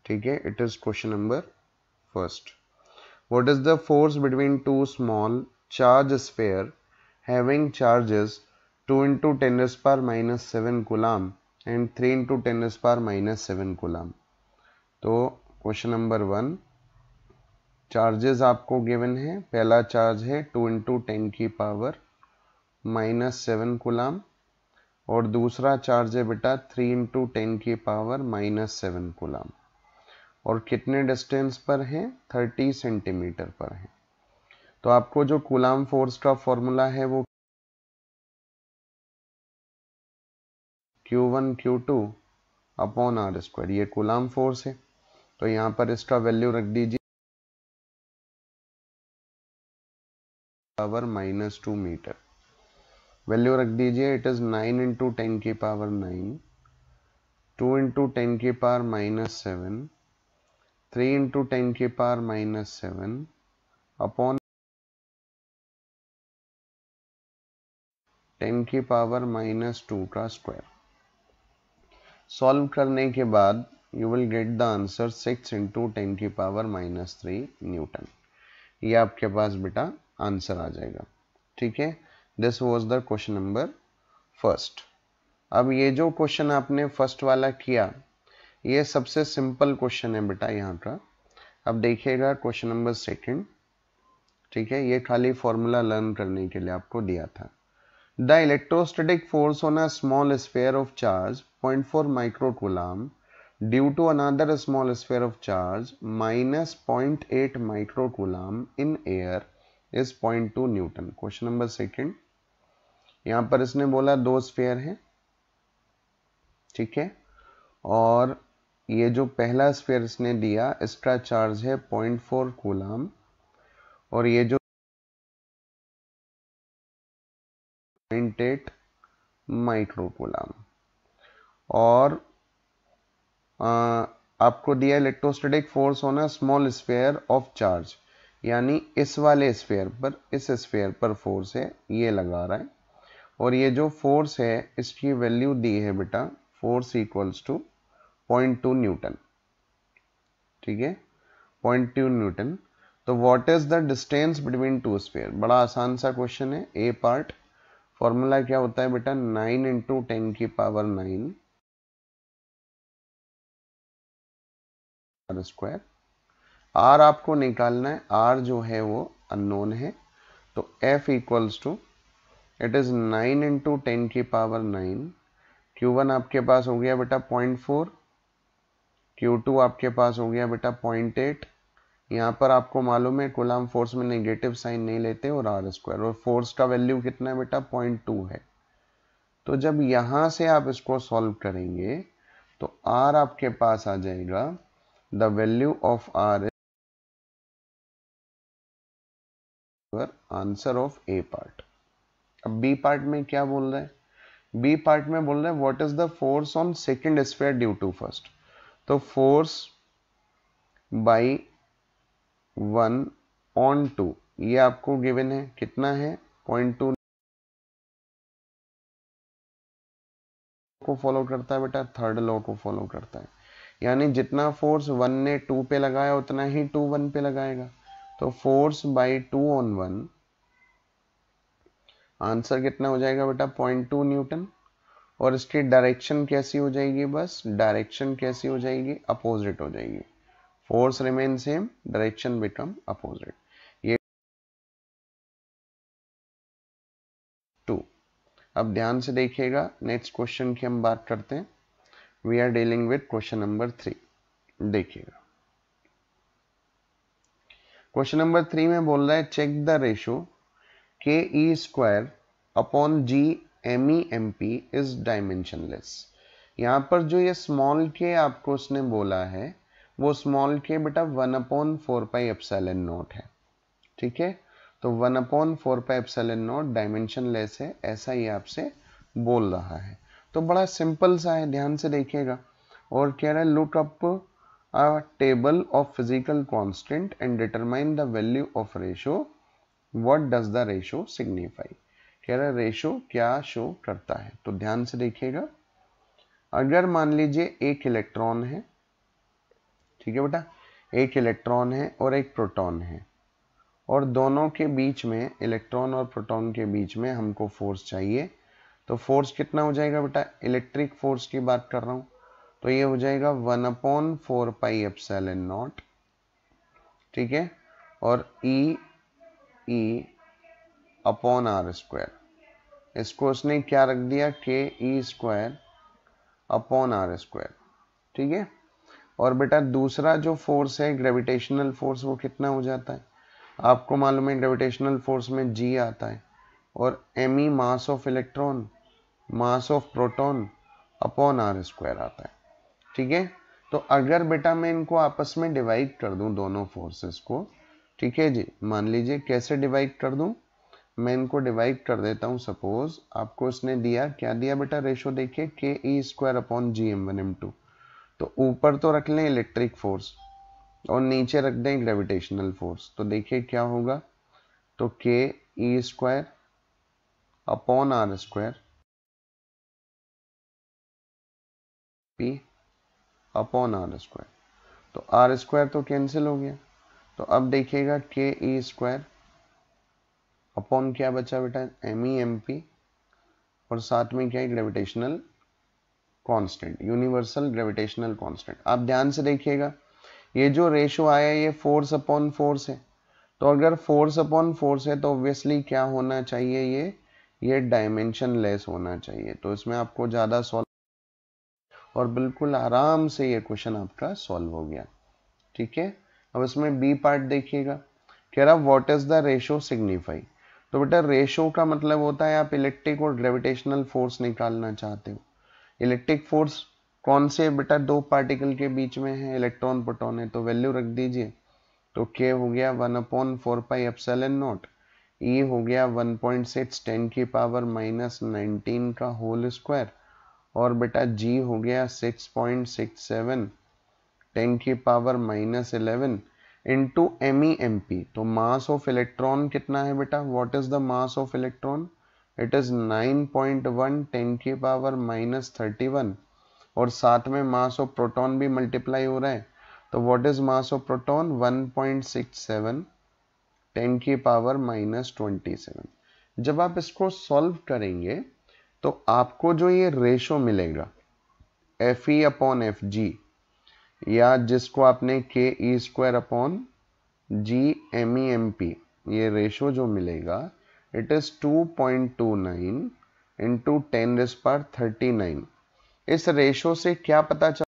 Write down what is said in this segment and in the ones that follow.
ठीक है, it is question number first. What is the force between two small charge sphere having charges 2 into 10 raised power minus 7 coulomb and 3 into 10 raised power minus 7 coulomb. तो question number 1, charges आपको given है. पहला charge है 2 into 10 की power -7 coulomb और दूसरा charge है बेटा 3 into 10 की पावर -7 कूलम. और कितने डिस्टेंस पर है? 30 सेंटीमीटर पर है. तो आपको जो कूलम फोर्स का फॉर्मूला है वो Q1 Q2 upon R square, ये कूलम फोर्स है. तो यहाँ पर इसका वैल्यू रख दीजिए पावर -2 मीटर. वैल्यू रख दीजिए, इट इज 9 into 10 की पावर 9, 2 into 10 की पावर -7, 3 into 10 की पावर -7 अपॉन 10 की पावर -2 का स्क्वायर. सॉल्व करने के बाद you will get the answer 6 into 10 की पावर -3 न्यूटन. ये आपके पास बेटा आंसर आ जाएगा. ठीक है, this was the question number first. अब ये जो क्वेश्चन आपने फर्स्ट वाला किया, ये सबसे सिंपल क्वेश्चन है बेटा यहाँ का. अब देखिएगा क्वेश्चन नंबर सेकंड. ठीक है, ये खाली फॉर्मूला लर्न करने के लिए आपको दिया था. The electrostatic force on a small sphere of charge 0.4 microcoulomb due to another small sphere of charge minus 0.8 microcoulomb in air is 0.2 Newton. Question number second, यहाँ पर इसने बोला दो स्फीयर है. ठीक है, और ये जो पहला स्फीयर इसने दिया इसका चार्ज है 0.4 कूलम और ये जो 0.8 माइक्रोकूलम. और आपको दिया electrostatic force on a small sphere of charge, यानी इस वाले स्फीयर पर, इस स्फीयर पर फोर्स है, ये लगा रहा है. और ये जो फोर्स है इसकी वैल्यू दी है बेटा, फोर्स इक्वल्स टू 0.2 न्यूटन. ठीक है, 0.2 न्यूटन. तो what is the distance between two sphere? बड़ा आसान सा क्वेश्चन है. ए पार्ट, फॉर्मूला क्या होता है बेटा, 9 into 10 की पावर 9 आर स्क्वायर. आर आपको निकालना है, आर जो है वो अननोन है. तो F equals to, it is 9 into 10 की पावर 9. Q1 आपके पास हो गया बेटा 0.4, Q2 आपके पास हो गया बेटा 0.8. यहाँ पर आपको मालूम है कूलम फोर्स में नेगेटिव साइन नहीं लेते, और आर स्क्वायर, और फोर्स का वैल्यू कितना है बेटा, 0.2 है. तो जब यहां से आप इसको सॉल्व करेंगे तो आर आपके पास आ जाएगा, the value of R is answer of A part. अब बी पार्ट में क्या बोल रहा है? बी पार्ट में बोल रहा है what is the force on second sphere due to first. तो फोर्स बाई 1 on 2 ये आपको गिवन है, कितना है, 0.2 को फॉलो करता है बेटा, थर्ड लॉ को फॉलो करता है. यानी जितना फोर्स 1 ने 2 पे लगाया उतना ही 2 1 पे लगाएगा. तो फोर्स बाई 2 on 1, आंसर कितना हो जाएगा बेटा, 0.2 न्यूटन. और इसकी डायरेक्शन कैसी हो जाएगी? बस डायरेक्शन कैसी हो जाएगी, अपोजिट हो जाएगी. Force remain same, direction become opposite. ये 2. अब ध्यान से देखिएगा, नेक्स्ट क्वेश्चन की हम बात करते हैं. We are dealing with question number 3. देखिएगा, क्वेश्चन नंबर 3 में बोल रहा है चेक द रेशो के E square upon G M E M P is dimensionless. यहाँ पर जो ये स्मॉल के आपको उसने बोला है वो स्मॉल के बेटा 1/4 पाई एप्सिलॉन नॉट है. ठीक है, तो 1/4 पाई एप्सिलॉन नॉट डायमेंशनलेस है, ऐसा ही आपसे बोल रहा है. तो बड़ा सिंपल सा है, ध्यान से देखिएगा. और कह रहा है look up a table of physical constant and determine the value of ratio. What does the ratio signify? कह रहा है रेशो क्या शो करता है. तो ध्यान से देखिएगा, अगर मान लीजिए एक इलेक्ट्रॉन है, ठीक है बेटा, एक इलेक्ट्रॉन है और एक प्रोटॉन है, और दोनों के बीच में, इलेक्ट्रॉन और प्रोटॉन के बीच में हमको फोर्स चाहिए। तो फोर्स कितना हो जाएगा बेटा, इलेक्ट्रिक फोर्स की बात कर रहा हूं, तो ये हो जाएगा 1/4πε0, ठीक है, और E/r², इसको उसने क्या रख दिया, KE²/r², ठीक है। और बेटा दूसरा जो फोर्स है ग्रेविटेशनल फोर्स, वो कितना हो जाता है, आपको मालूम है ग्रेविटेशनल फोर्स में G आता है, और me mass of electron, mass of proton upon r² आता है, ठीक है। तो अगर बेटा मैं इनको आपस में डिवाइड कर दूं दोनों फोर्सेस को, ठीक है जी, मान लीजिए कैसे डिवाइड कर दूं, मैं इनको डिवाइड कर देता हूं। सपोज आपको इसने दिया, क्या दिया बेटा, रेशो देखिए KE²/GM1m2, तो ऊपर तो रख लें इलेक्ट्रिक फोर्स और नीचे रख दें ग्रेविटेशनल फोर्स, तो देखिए क्या होगा, तो KE²/r² P/r², तो r² तो कैंसिल हो गया। तो अब देखिएगा KE² अपॉन क्या बचा बेटा, MEMP, और साथ में क्या है, gravitational constant, universal gravitational constant. आप ध्यान से देखिएगा, ये जो रेशो आया ये फोर्स अपॉन फोर्स है, तो अगर फोर्स अपॉन फोर्स है तो ऑब्वियसली क्या होना चाहिए, ये डायमेंशन लेस होना चाहिए। तो इसमें आपको ज्यादा सॉल्व, और बिल्कुल आराम से ये क्वेश्चन आपका सॉल्व हो गया, ठीक है। अब इसमें बी पार्ट देखिएगा, कह रहा what is the ratio signify. तो बेटा रेशो का मतलब होता है आप इलेक्ट्रिक और ग्रेविटेशनल फोर्स निकालना चाहते हो। इलेक्ट्रिक फोर्स कौन से बेटा, दो पार्टिकल के बीच में है, इलेक्ट्रॉन प्रोटॉन है, तो वैल्यू रख दीजिए। तो K हो गया 1/4πε0, E हो गया 1.6 10⁻⁻19 का होल स्क्वायर, और बेटा G हो गया 6.67 10⁻11 इंटू MEMP। तो मास ऑफ इलेक्ट्रॉन कितना है बेटा, what is the mass of electron, it is 9.1 10⁻31, और साथ में मास ऑफ प्रोटॉन भी मल्टीप्लाई हो रहा है। तो what is mass of proton, 1.67 10⁻27। जब आप इसको सॉल्व करेंगे तो आपको जो ये रेशो मिलेगा Fe/Fg, या जिसको आपने KE²/GMEMP, ये रेशो जो मिलेगा इट इज 2.29 इंटू 10⁻39। इस रेशो से क्या पता चला,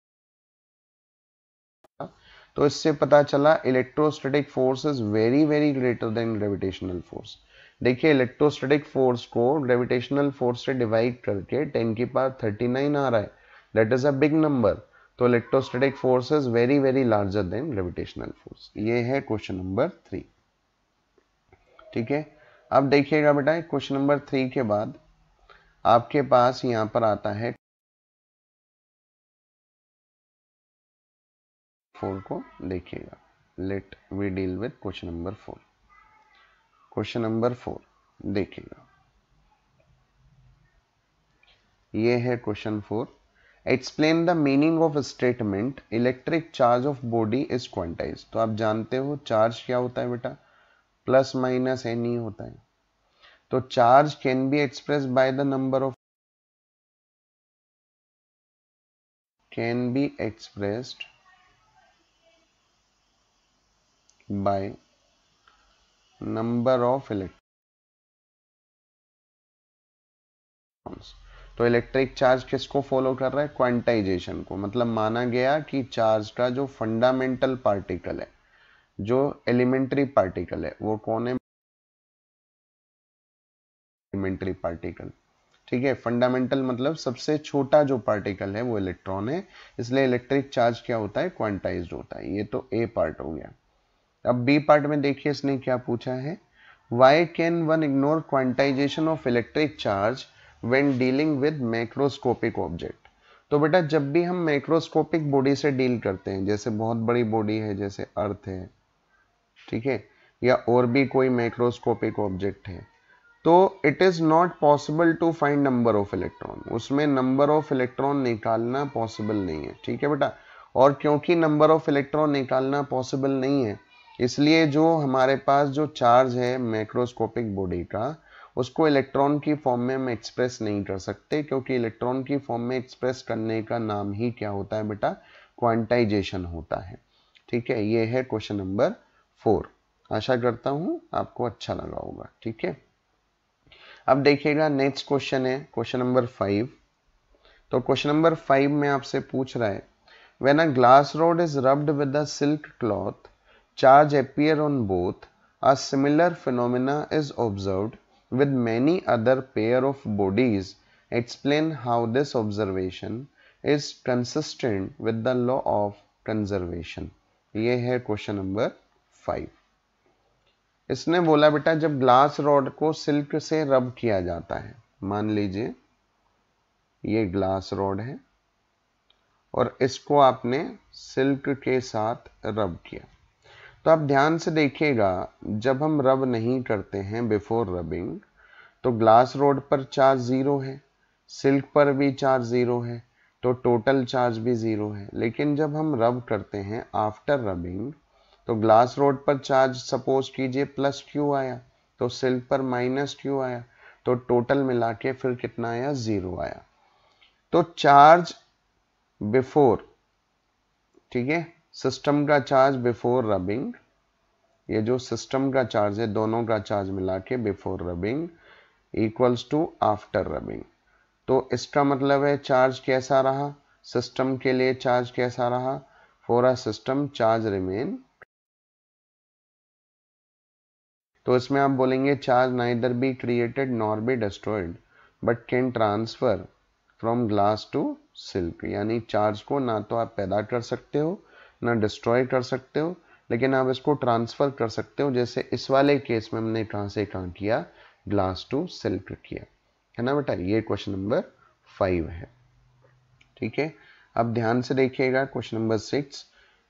तो इससे पता चला electrostatic force is very very greater than gravitational force. देखिए इलेक्ट्रोस्टैटिक फोर्स को ग्रेविटेशनल फोर्स से डिवाइड करके 10⁻39 आ रहा है, that is a big number. तो electrostatic force is very very larger than gravitational force. ये है क्वेश्चन नंबर 3, ठीक है। अब देखिएगा बेटा क्वेश्चन नंबर 3 के बाद आपके पास यहां पर आता है 4 को देखिएगा। Let we deal with question number 4। Question number 4 देखिएगा, ये है question 4। Explain the meaning of statement electric charge of body is quantize. तो आप जानते हो चार्ज क्या होता है बेटा, प्लस माइनस एन ई होता है। तो charge can be express by the number of, can be expressed by number of electrons. तो इलेक्ट्रिक चार्ज किसको फॉलो कर रहा है, क्वांटाइजेशन को। मतलब माना गया कि चार्ज का जो फंडामेंटल पार्टिकल है, जो एलिमेंट्री पार्टिकल है, वो कौन है, एलिमेंट्री पार्टिकल, ठीक है। फंडामेंटल मतलब सबसे छोटा जो पार्टिकल है वो इलेक्ट्रॉन है, इसलिए इलेक्ट्रिक चार्ज क्या होता है, क्वांटाइज्ड होता है। ये तो ए पार्ट हो गया। अब बी पार्ट में देखिए इसने क्या पूछा है, why can one ignore quantization of electric charge when dealing with macroscopic object. तो बेटा जब भी हम मैक्रोस्कोपिक बॉडी से डील करते हैं, जैसे बहुत बड़ी बॉडी है जैसे अर्थ है, ठीक है, या और भी कोई मैक्रोस्कोपिक ऑब्जेक्ट है, तो it is not possible to find number of electron. उसमें नंबर ऑफ इलेक्ट्रॉन निकालना पॉसिबल नहीं है, ठीक है बेटा। और क्योंकि नंबर ऑफ इलेक्ट्रॉन निकालना पॉसिबल नहीं है, इसलिए जो हमारे पास जो चार्ज है मैक्रोस्कोपिक बॉडी का, उसको इलेक्ट्रॉन की फॉर्म में हम एक्सप्रेस नहीं कर सकते, क्योंकि इलेक्ट्रॉन की फॉर्म में एक्सप्रेस करने का नाम ही क्या होता है बेटा, क्वांटाइजेशन होता है। ठीक है, ये है क्वेश्चन नंबर 4। आशा करता हूं आपको अच्छा लगा होगा। ठीक है, अब देखिएगा नेक्स्ट क्वेश्चन है क्वेश्चन नंबर 5। तो क्वेश्चन नंबर 5 में आपसे पूछ रहा है, when a glass rod is rubbed with a silk cloth, charge appear on both, a similar phenomena is observed with many other pair of bodies. Explain how this observation is consistent with the law of conservation. ये है question number 5। इसने बोला बेटा जब glass rod को silk से रब किया जाता है, मान लीजिए ये ग्लास रॉड है और इसको आपने सिल्क के साथ रब किया, तो आप ध्यान से देखिएगा जब हम रब नहीं करते हैं बिफोर रबिंग, तो ग्लास रोड पर चार्ज 0 है, सिल्क पर भी चार्ज 0 है, तो टोटल चार्ज भी 0 है। लेकिन जब हम रब करते हैं आफ्टर रबिंग, तो ग्लास रोड पर चार्ज सपोज कीजिए +q आया, तो सिल्क पर -q आया, तो टोटल मिला के फिर कितना आया, 0 आया। तो चार्ज बिफोर, ठीक है, सिस्टम का चार्ज बिफोर रबिंग, ये जो सिस्टम का चार्ज है दोनों का चार्ज मिला के before rubbing equals to after rubbing. तो इसका मतलब है चार्ज कैसा रहा, सिस्टम के लिए चार्ज कैसा रहा, for a system charge remain. तो इसमें आप बोलेंगे charge neither be created nor be destroyed but can transfer from glass to silk, यानी चार्ज को ना तो आप पैदा कर सकते हो ना डिस्ट्रॉय कर सकते हो, लेकिन आप इसको ट्रांसफर कर सकते हो। जैसे इस वाले केस में हमने कहां से कहां किया, ग्लास टू सिल्क किया, है ना बेटा। ये क्वेश्चन नंबर 5 है। ठीक है, अब ध्यान से देखिएगा क्वेश्चन नंबर 6।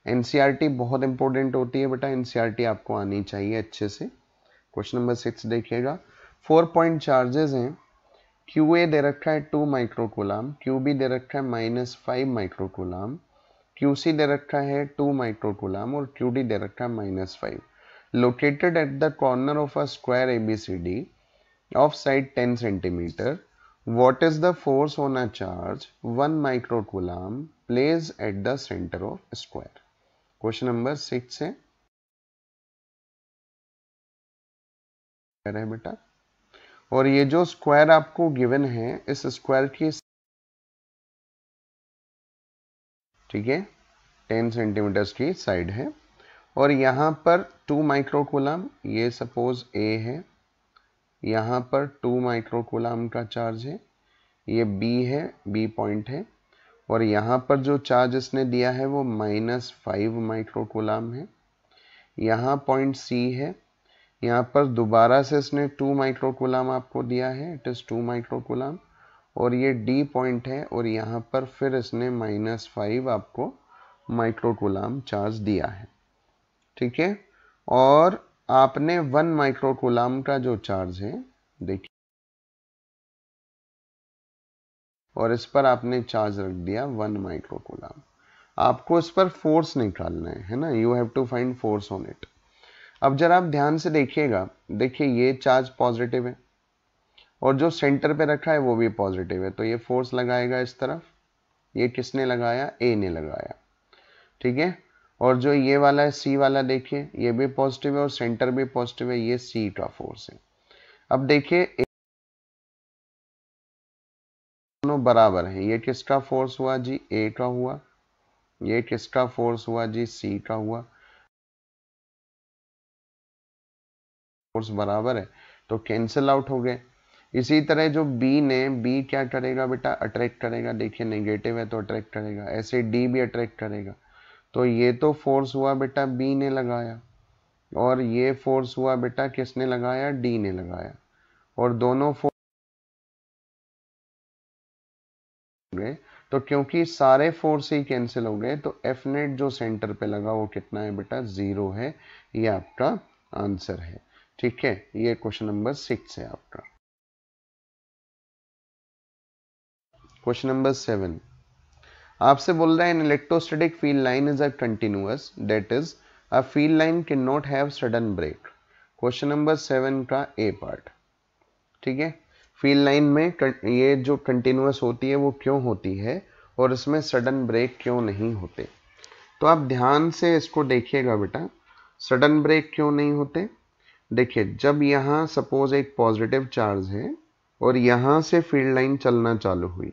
एनसीईआरटी बहुत इंपॉर्टेंट होती है बेटा, एनसीईआरटी आपको आनी चाहिए अच्छे से। क्वेश्चन नंबर 6 देखिएगा, 4 पॉइंट चार्जेस हैं, क्यू ए दे रखा है 2 माइक्रोकूलम, क्यू बी दे रखा है -5 माइक्रोकूलम, क्यू सी दे रखा है 2 माइक्रोकूलम और क्यू डी दे रखा है -5। Located at the corner of a square ABCD of side 10 centimeter, what is the force on a charge 1 microcoulomb placed at the center of square? Question number 6 है बेटा, और ये जो स्क्वायर आपको given है, इस स्क्वायर की, ठीक है, 10 सेंटीमीटर की साइड है, और यहां पर 2 माइक्रोकूलम, ये सपोज ए है, यहां पर 2 माइक्रोकूलम का चार्ज है, ये बी है, बी पॉइंट है, और यहाँ पर जो चार्ज इसने दिया है वो -5 माइक्रोकूलम है। यहाँ पॉइंट सी है, यहाँ पर दोबारा से इसने 2 माइक्रोकूलम आपको दिया है, इट इज 2 माइक्रोकूलम, और ये डी पॉइंट है, और यहाँ पर फिर इसने -5 आपको माइक्रोकूलम चार्ज दिया है। ठीक है, और आपने 1 माइक्रोकूलम का जो चार्ज है देखिए, और इस पर आपने चार्ज रख दिया 1 माइक्रोकूलम। आपको इस पर फोर्स निकालना है ना, you have to find force on it. अब जरा आप ध्यान से देखिएगा, देखिए ये चार्ज पॉजिटिव है और जो सेंटर पे रखा है वो भी पॉजिटिव है, तो ये फोर्स लगाएगा इस तरफ, ये किसने लगाया, ए ने लगाया। ठीक है, और जो ये वाला है सी वाला, देखिए ये भी पॉजिटिव है और सेंटर भी पॉजिटिव है, ये सी का फोर्स है। अब देखिए दोनों बराबर है, ये किसका फोर्स हुआ जी, ए का हुआ, ये किसका फोर्स हुआ जी, सी का हुआ, फोर्स बराबर है तो कैंसिल आउट हो गए। इसी तरह जो बी ने, बी क्या करेगा बेटा, अट्रैक्ट करेगा, देखिए नेगेटिव है तो अट्रैक्ट करेगा, ऐसे डी भी अट्रैक्ट करेगा, तो ये तो फोर्स हुआ बेटा बी ने लगाया, और ये फोर्स हुआ बेटा किसने लगाया, डी ने लगाया, और दोनों फोर्स हो गए, तो क्योंकि सारे फोर्स ही कैंसिल हो गए, तो एफ नेट जो सेंटर पे लगा वो कितना है बेटा, 0 है। ये आपका आंसर है। ठीक है, ये क्वेश्चन नंबर 6 है आपका। क्वेश्चन नंबर 7, आपसे बोल रहा है an electrostatic field line is a continuous, that is a field line can not have sudden break. Question number 7 का ए पार्ट। ठीक है, फील्ड लाइन में ये जो कंटिन्यूअस होती है वो क्यों होती है और इसमें सडन ब्रेक क्यों नहीं होते। तो आप ध्यान से इसको देखिएगा बेटा, सडन ब्रेक क्यों नहीं होते। देखिए, जब यहाँ सपोज एक पॉजिटिव चार्ज है और यहाँ से फील्ड लाइन चलना चालू हुई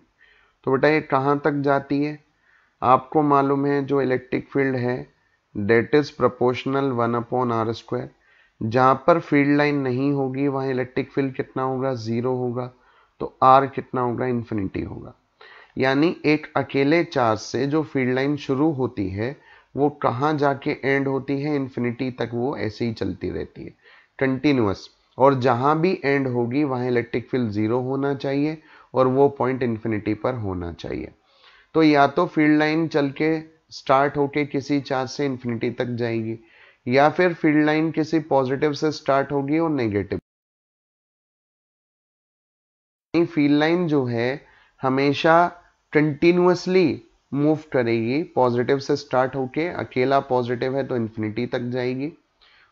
तो बेटा ये कहाँ तक जाती है। आपको मालूम है जो इलेक्ट्रिक फील्ड है डेट इज प्रोपोर्शनल 1/r²। जहाँ पर फील्ड लाइन नहीं होगी वहाँ इलेक्ट्रिक फील्ड कितना होगा, 0 होगा। तो r कितना होगा, इन्फिनिटी होगा। यानी एक अकेले चार्ज से जो फील्ड लाइन शुरू होती है वो कहाँ जाके एंड होती है, इन्फिनिटी तक वो ऐसे ही चलती रहती है कंटिन्यूअस। और जहां भी एंड होगी वहां इलेक्ट्रिक फील्ड 0 होना चाहिए और वो पॉइंट इन्फिनिटी पर होना चाहिए। तो या तो फील्ड लाइन चल के स्टार्ट होके किसी चार्ज से इन्फिनिटी तक जाएगी या फिर फील्ड लाइन किसी पॉजिटिव से स्टार्ट होगी और नेगेटिव। फील्ड लाइन जो है हमेशा कंटिन्यूअसली मूव करेगी, पॉजिटिव से स्टार्ट होके, अकेला पॉजिटिव है तो इन्फिनिटी तक जाएगी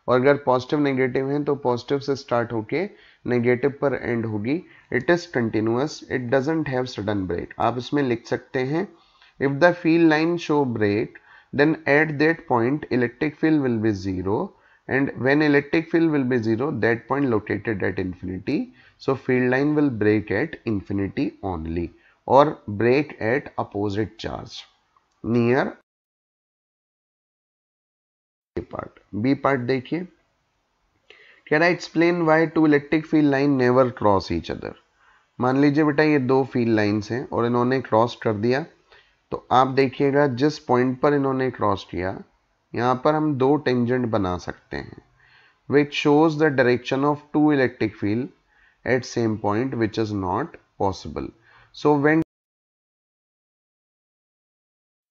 और अगर पॉजिटिव नेगेटिव है तो पॉजिटिव से स्टार्ट होके नेगेटिव पर एंड होगी। It is continuous, it doesn't have sudden break. आप इसमें लिख सकते हैं if the field line show break then at that point electric field will be 0 and when electric field will be 0 that point located at infinity, so field line will break at infinity only or break at opposite charge near A part। B part देखिए, can I explain why two electric field line never cross each other. मान लीजिए बेटा ये दो field lines हैं और इन्होंने cross कर दिया, तो आप देखिएगा जिस पॉइंट पर इन्होंने क्रॉस किया यहाँ पर हम दो टेंजेंट बना सकते हैं which shows the direction of two electric field at same point, which is not possible. So when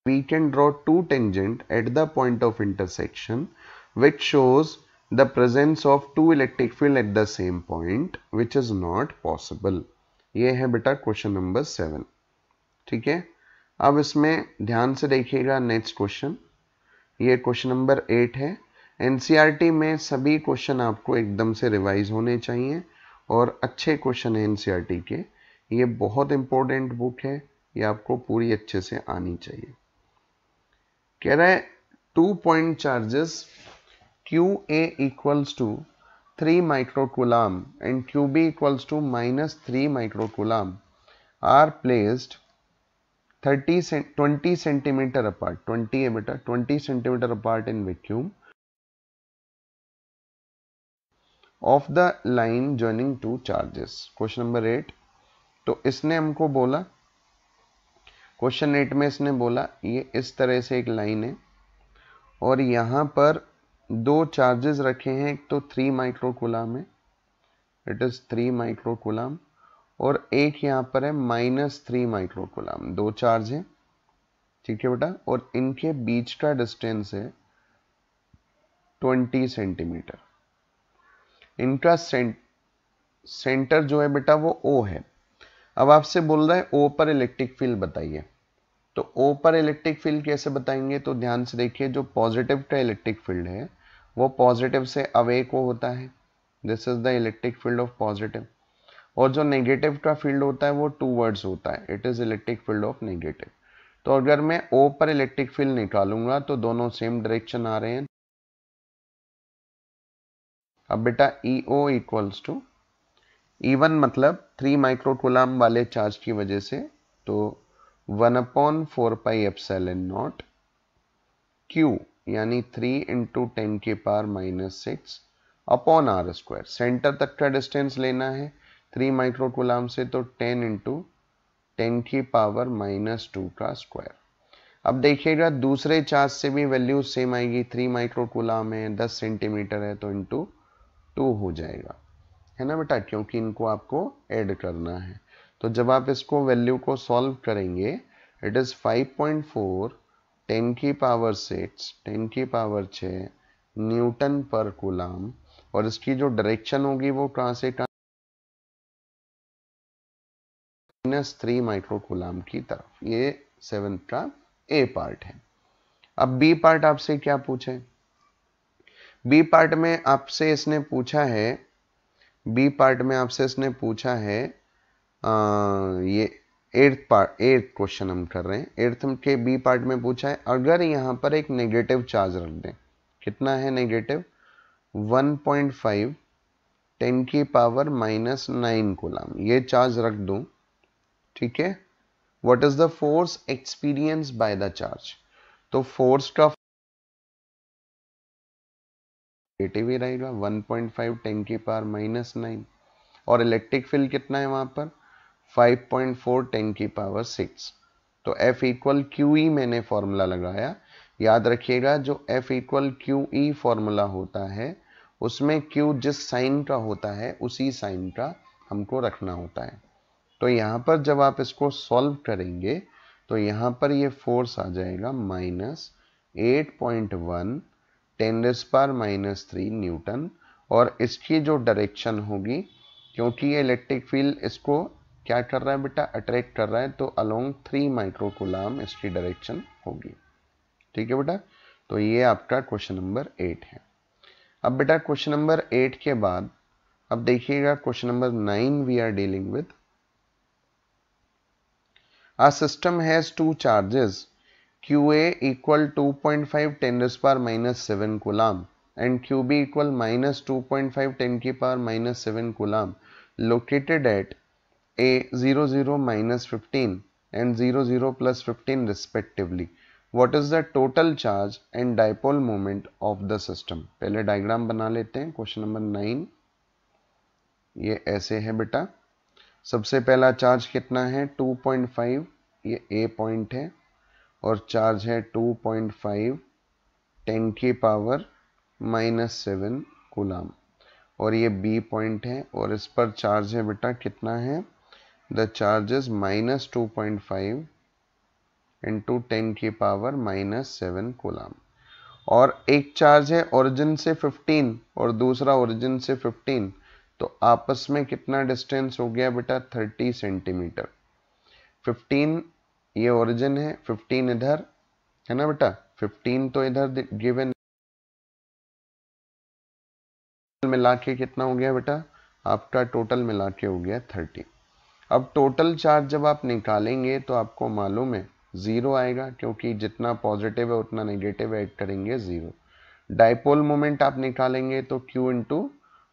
we can draw two tangent at the point of intersection which shows the presence of two electric field at the same point, which is not possible. ये है बेटा question number 7। ठीक है, अब इसमें ध्यान से देखिएगा नेक्स्ट क्वेश्चन। ये क्वेश्चन नंबर 8 है। एनसीईआरटी में सभी क्वेश्चन आपको एकदम से रिवाइज होने चाहिए और अच्छे क्वेश्चन है एनसीईआरटी के। ये बहुत इंपॉर्टेंट बुक है, ये आपको पूरी अच्छे से आनी चाहिए। कह रहा है 2 point charges QA equals to 3 microcoulomb and QB equals to -3 microcoulomb are placed 20 centimetre apart, 20 है बेटा, 20 centimetre apart in vacuum of the line joining two charges. Question number 8। तो इसने हमको बोला, क्वेश्चन 8 में इसने बोला ये इस तरह से एक लाइन है और यहां पर दो चार्जेस रखे हैं, एक तो 3 माइक्रोकूलम है, इट इज 3 माइक्रोकूलम, और एक यहां पर है -3 माइक्रोकूलम। दो चार्ज है, ठीक है बेटा, और इनके बीच का डिस्टेंस है 20 सेंटीमीटर। इनका सेंटर जो है बेटा वो O है। अब आपसे बोल रहा है O पर इलेक्ट्रिक फील्ड बताइए। तो O पर इलेक्ट्रिक फील्ड कैसे बताएंगे, तो ध्यान से देखिए, जो पॉजिटिव का इलेक्ट्रिक फील्ड है वो पॉजिटिव से अवे को होता है, this is the electric field of positive, और जो नेगेटिव का फील्ड होता है वो टूवर्ड्स होता है, it is electric field of negative. तो अगर मैं O पर इलेक्ट्रिक फील्ड निकालूंगा तो दोनों सेम डायरेक्शन आ रहे हैं। अब बेटा EO इक्वल्स टू E1 मतलब 3 माइक्रोकूलम वाले चार्ज की वजह से, तो 1/4πε0 Q यानी 3 × 10⁻⁻6 अपॉन r²। सेंटर तक का डिस्टेंस लेना है 3 माइक्रोकूलम से, तो 10 × 10⁻⁻2 का स्क्वायर। अब देखिएगा दूसरे चार्ज से भी वैल्यू सेम आएगी, 3 माइक्रोकूलम है, 10 सेंटीमीटर है, तो इंटू 2 हो जाएगा, है ना बेटा, क्योंकि इनको आपको ऐड करना है। तो जब आप इसको वैल्यू को सॉल्व करेंगे, it is 5.4 10⁻6 Newton per coulomb, और इसकी जो डायरेक्शन होगी वो कहां से कहां, -3 माइक्रोकूलम की तरफ। ये 7th का ए पार्ट है। अब बी पार्ट आपसे क्या पूछे, बी पार्ट में आपसे इसने पूछा है, बी पार्ट में आपसे इसने पूछा है ये एट्थ क्वेश्चन हम कर रहे हैं। एट्थ के बी पार्ट में पूछा है अगर यहां पर एक नेगेटिव चार्ज रख दें, कितना है नेगेटिव, 1.5 10 की पावर -9 कूलम, ये चार्ज रख दूं, ठीक है। What is the force experience by the charge, तो फोर्स का नेगेटिव ही रहेगा, 1.5 10 की पावर -9, और इलेक्ट्रिक फील्ड कितना है वहां पर 5.4 10 की पावर 6। तो F इक्वल क्यू ई मैंने फॉर्मूला लगाया, याद रखिएगा जो F equal Q E formula होता है उसमें Q जिस साइन का होता है उसी साइन का हमको रखना होता है। तो यहाँ पर जब आप इसको सॉल्व करेंगे तो यहाँ पर ये फोर्स आ जाएगा -8.1 10⁻³ न्यूटन, और इसकी जो डायरेक्शन होगी, क्योंकि ये इलेक्ट्रिक फील्ड इसको क्या कर रहा है बेटा, अट्रैक्ट कर रहा है, तो अलोंग 3 माइक्रो कूलम इसकी डायरेक्शन होगी, ठीक है बेटा। तो ये आपका क्वेश्चन नंबर 8 है। अब बेटा क्वेश्चन नंबर 8 के बाद अब देखिएगा question number 9 we are dealing with a system has two charges QA equal 2.5 10⁻⁻7 coulomb and QB equal -2.5 10 की power -7 coulomb located at A 0 0 -15 and 0 0 +15 respectively. What is the total charge and dipole moment of the system? पहले diagram बना लेते हैं। Question number 9 ये ऐसे है बेटा। सबसे पहला चार्ज कितना है 2.5, ये ए पॉइंट है, और चार्ज है 2.5 10 की पावर -7 कूलम, और ये बी पॉइंट है, और इस पर चार्ज है बेटा कितना है, द चार्ज इज -2.5 इंटू 10 की पावर -7 कूलम, और एक चार्ज है ओरिजिन से 15 और दूसरा ओरिजिन से 15, तो आपस में कितना डिस्टेंस हो गया बेटा 30 सेंटीमीटर। 15 ये ओरिजिन है, 15 इधर है ना बेटा, 15 तो इधर गिवन, मिला के कितना हो गया बेटा आपका, टोटल मिला के हो गया 30। अब टोटल चार्ज जब आप निकालेंगे तो आपको मालूम है 0 आएगा, क्योंकि जितना पॉजिटिव है उतना नेगेटिव ऐड करेंगे 0। डाइपोल मोमेंट आप निकालेंगे तो Q इंटू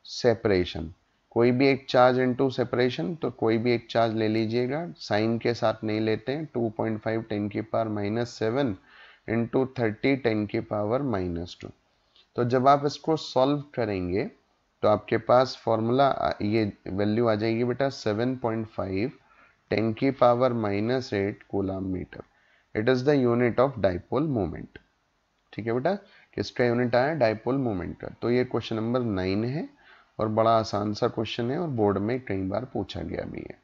सेपरेशन, कोई भी एक चार्ज इंटू सेपरेशन, तो कोई भी एक चार्ज ले लीजिएगा, साइन के साथ नहीं लेते हैं। 2.5 10 की पावर -7 इंटू 30 10 की पावर -2। तो जब आप इसको सॉल्व करेंगे तो आपके पास फॉर्मूला ये वैल्यू आ जाएगी बेटा 7.5 10 की power -8 coulomb metre. It is the unit of dipole moment, ठीक है बेटा। किसका यूनिट आया, डाइपोल मोमेंट का। तो ये क्वेश्चन नंबर 9 है, और बड़ा आसान सा क्वेश्चन है, और बोर्ड में कई बार पूछा गया भी है।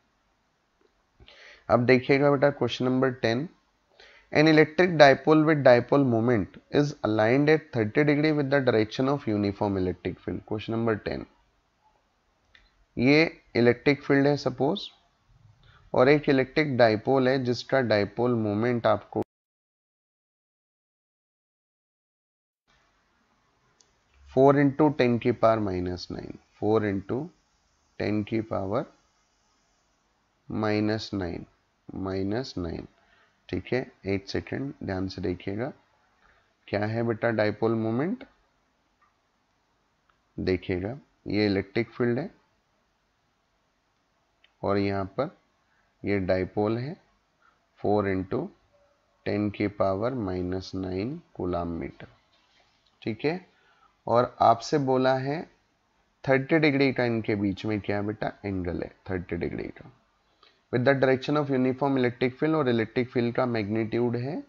अब देखिएगा बेटा question number 10, an electric dipole with dipole moment is aligned at 30 degree with the direction of uniform electric field। Question number 10, ये इलेक्ट्रिक फील्ड है सपोज, और एक इलेक्ट्रिक डाइपोल है जिसका डाइपोल मोमेंट आपको 4 इंटू 10 की पावर -9, 4 इंटू 10 की power -9, ठीक है। 8 सेकेंड ध्यान से देखिएगा, क्या है बेटा डाइपोल मोमेंट, देखिएगा ये इलेक्ट्रिक फील्ड है, और यहाँ पर ये डाइपोल है, 4 इंटू 10 की पावर -9 कूलम मीटर, ठीक है। और आपसे बोला है 30 डिग्री का इनके बीच में क्या बेटा एंगल है 30 डिग्री का, with the direction of uniform electric field, और इलेक्ट्रिक फील्ड का मैग्नीट्यूड है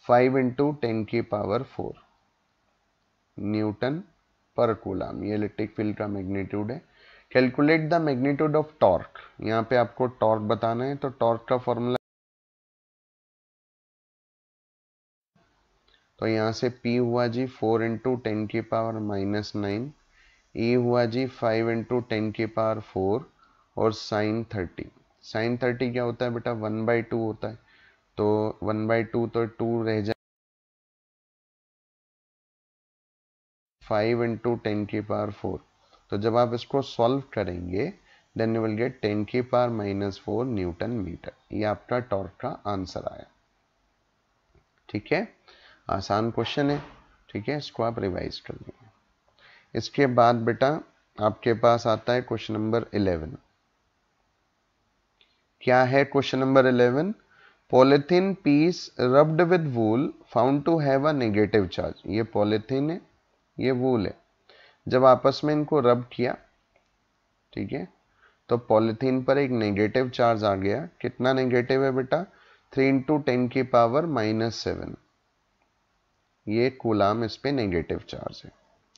5 इंटू 10 की पावर 4 न्यूटन पर कूलम, ये इलेक्ट्रिक फील्ड का मैग्नीट्यूड है। Calculate the magnitude of torque, यहाँ पे आपको टॉर्क बताना है, तो टॉर्क का फॉर्मूला, तो यहाँ से P हुआ जी 4 इंटू 10 की पावर -9, E हुआ जी 5 इंटू 10 की पावर 4, और साइन 30 क्या होता है बेटा 1/2 होता है, तो 1/2 तो 2 रह जाए, 5 इंटू 10⁻⁴। तो जब आप इसको सॉल्व करेंगे then you will get 10⁻⁻⁴ newton metre. ये आपका टॉर्क का आंसर आया। ठीक है, आसान क्वेश्चन है। ठीक है, इसको आप रिवाइज कर लेंगे। इसके बाद बेटा आपके पास आता है क्वेश्चन नंबर 11। क्या है question number 11? Polythene piece rubbed with wool found to have a negative charge. ये पॉलिथीन है, ये वूल है। जब आपस में इनको रब किया, ठीक है, तो पॉलिथीन पर एक नेगेटिव चार्ज आ गया। कितना नेगेटिव है बेटा? 3 इंटू 10⁻⁻⁷। ये कूलाम इस पे नेगेटिव चार्ज है।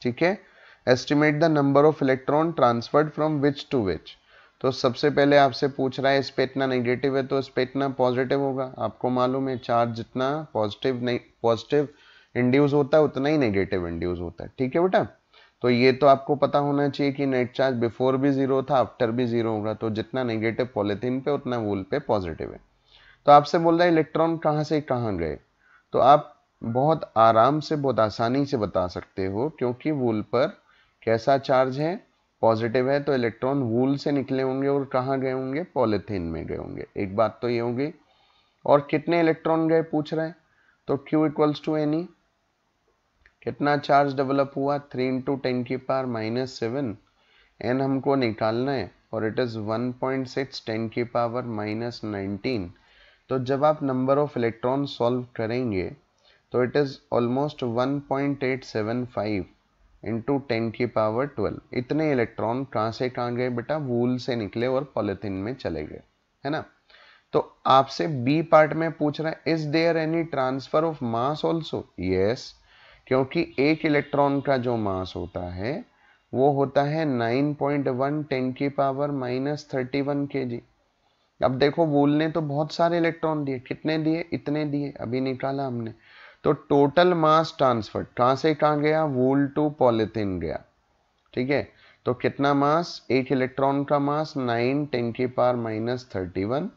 ठीक है, estimate the number of electron transferred from which to which. तो सबसे पहले आपसे पूछ रहा है इस पे इतना नेगेटिव है तो इस पे इतना पॉजिटिव होगा। आपको मालूम है चार्ज जितना पॉजिटिव इंड्यूस होता है उतना ही नेगेटिव इंड्यूस होता है। ठीक है बेटा, तो ये तो आपको पता होना चाहिए कि नेट चार्ज बिफोर भी जीरो था, आफ्टर भी जीरो होगा। तो जितना नेगेटिव पॉलिथीन पे उतना वूल पे पॉजिटिव है। तो आपसे बोल रहा है इलेक्ट्रॉन कहाँ से कहाँ गए। तो आप बहुत आराम से, बहुत आसानी से बता सकते हो, क्योंकि वूल पर कैसा चार्ज है? पॉजिटिव है। तो इलेक्ट्रॉन वूल से निकले होंगे और कहाँ गए होंगे? पॉलिथीन में गए होंगे। एक बात तो ये होगी। और कितने इलेक्ट्रॉन गए पूछ रहे हैं, तो Q इक्वल्स टू एनी, कितना चार्ज डेवलप हुआ? 3 इंटू 10⁻⁻⁷। एन हमको निकालना है और इट इज 1.6 10⁻⁻19। तो जब आप नंबर ऑफ इलेक्ट्रॉन सॉल्व करेंगे तो इट इज ऑलमोस्ट 1.875 इंटू 10⁻12। इतने इलेक्ट्रॉन कहाँ से कहाँ गए बेटा? वूल से निकले और पॉलिथीन में चले गए, है ना। तो आपसे बी पार्ट में पूछ रहा है is there any transfer of mass also? Yes, क्योंकि एक इलेक्ट्रॉन का जो मास होता है वो होता है 9.1 10⁻⁻31 kg। अब देखो वूल ने तो बहुत सारे इलेक्ट्रॉन दिए। कितने दिए? इतने दिए, अभी निकाला हमने। तो टोटल मास ट्रांसफर कहां से कहां गया? वूल टू पॉलिथीन गया। ठीक है, तो कितना मास? एक इलेक्ट्रॉन का मास 9 10⁻⁻31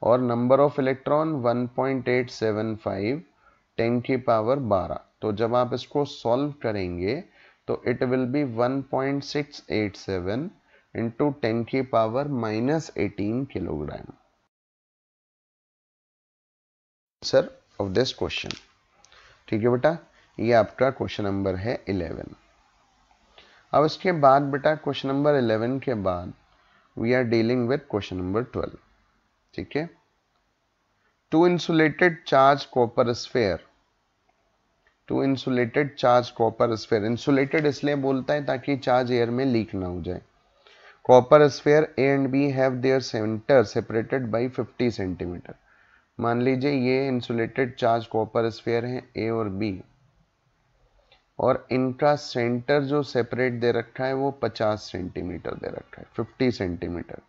और नंबर ऑफ इलेक्ट्रॉन 1.875 10⁻12। तो जब आप इसको सॉल्व करेंगे तो it will be 1.687 into 10⁻⁻18 kilogram. Answer of this question. ठीक है बेटा, ये आपका क्वेश्चन नंबर है 11। अब इसके बाद बेटा क्वेश्चन नंबर 11 के बाद we are dealing with question number 12। ठीक है, two insulated charge copper sphere. Two insulated charge copper sphere, insulated इसलिए बोलता है ताकि चार्ज एयर में लीक ना हो जाए। Copper sphere A and B have their centre separated by 50 centimetre. मान लीजिए ये इंसुलेटेड चार्ज कॉपर स्फेयर है ए और बी, और इनका सेंटर जो सेपरेट दे रखा है वो 50 सेंटीमीटर दे रखा है, 50 centimetre.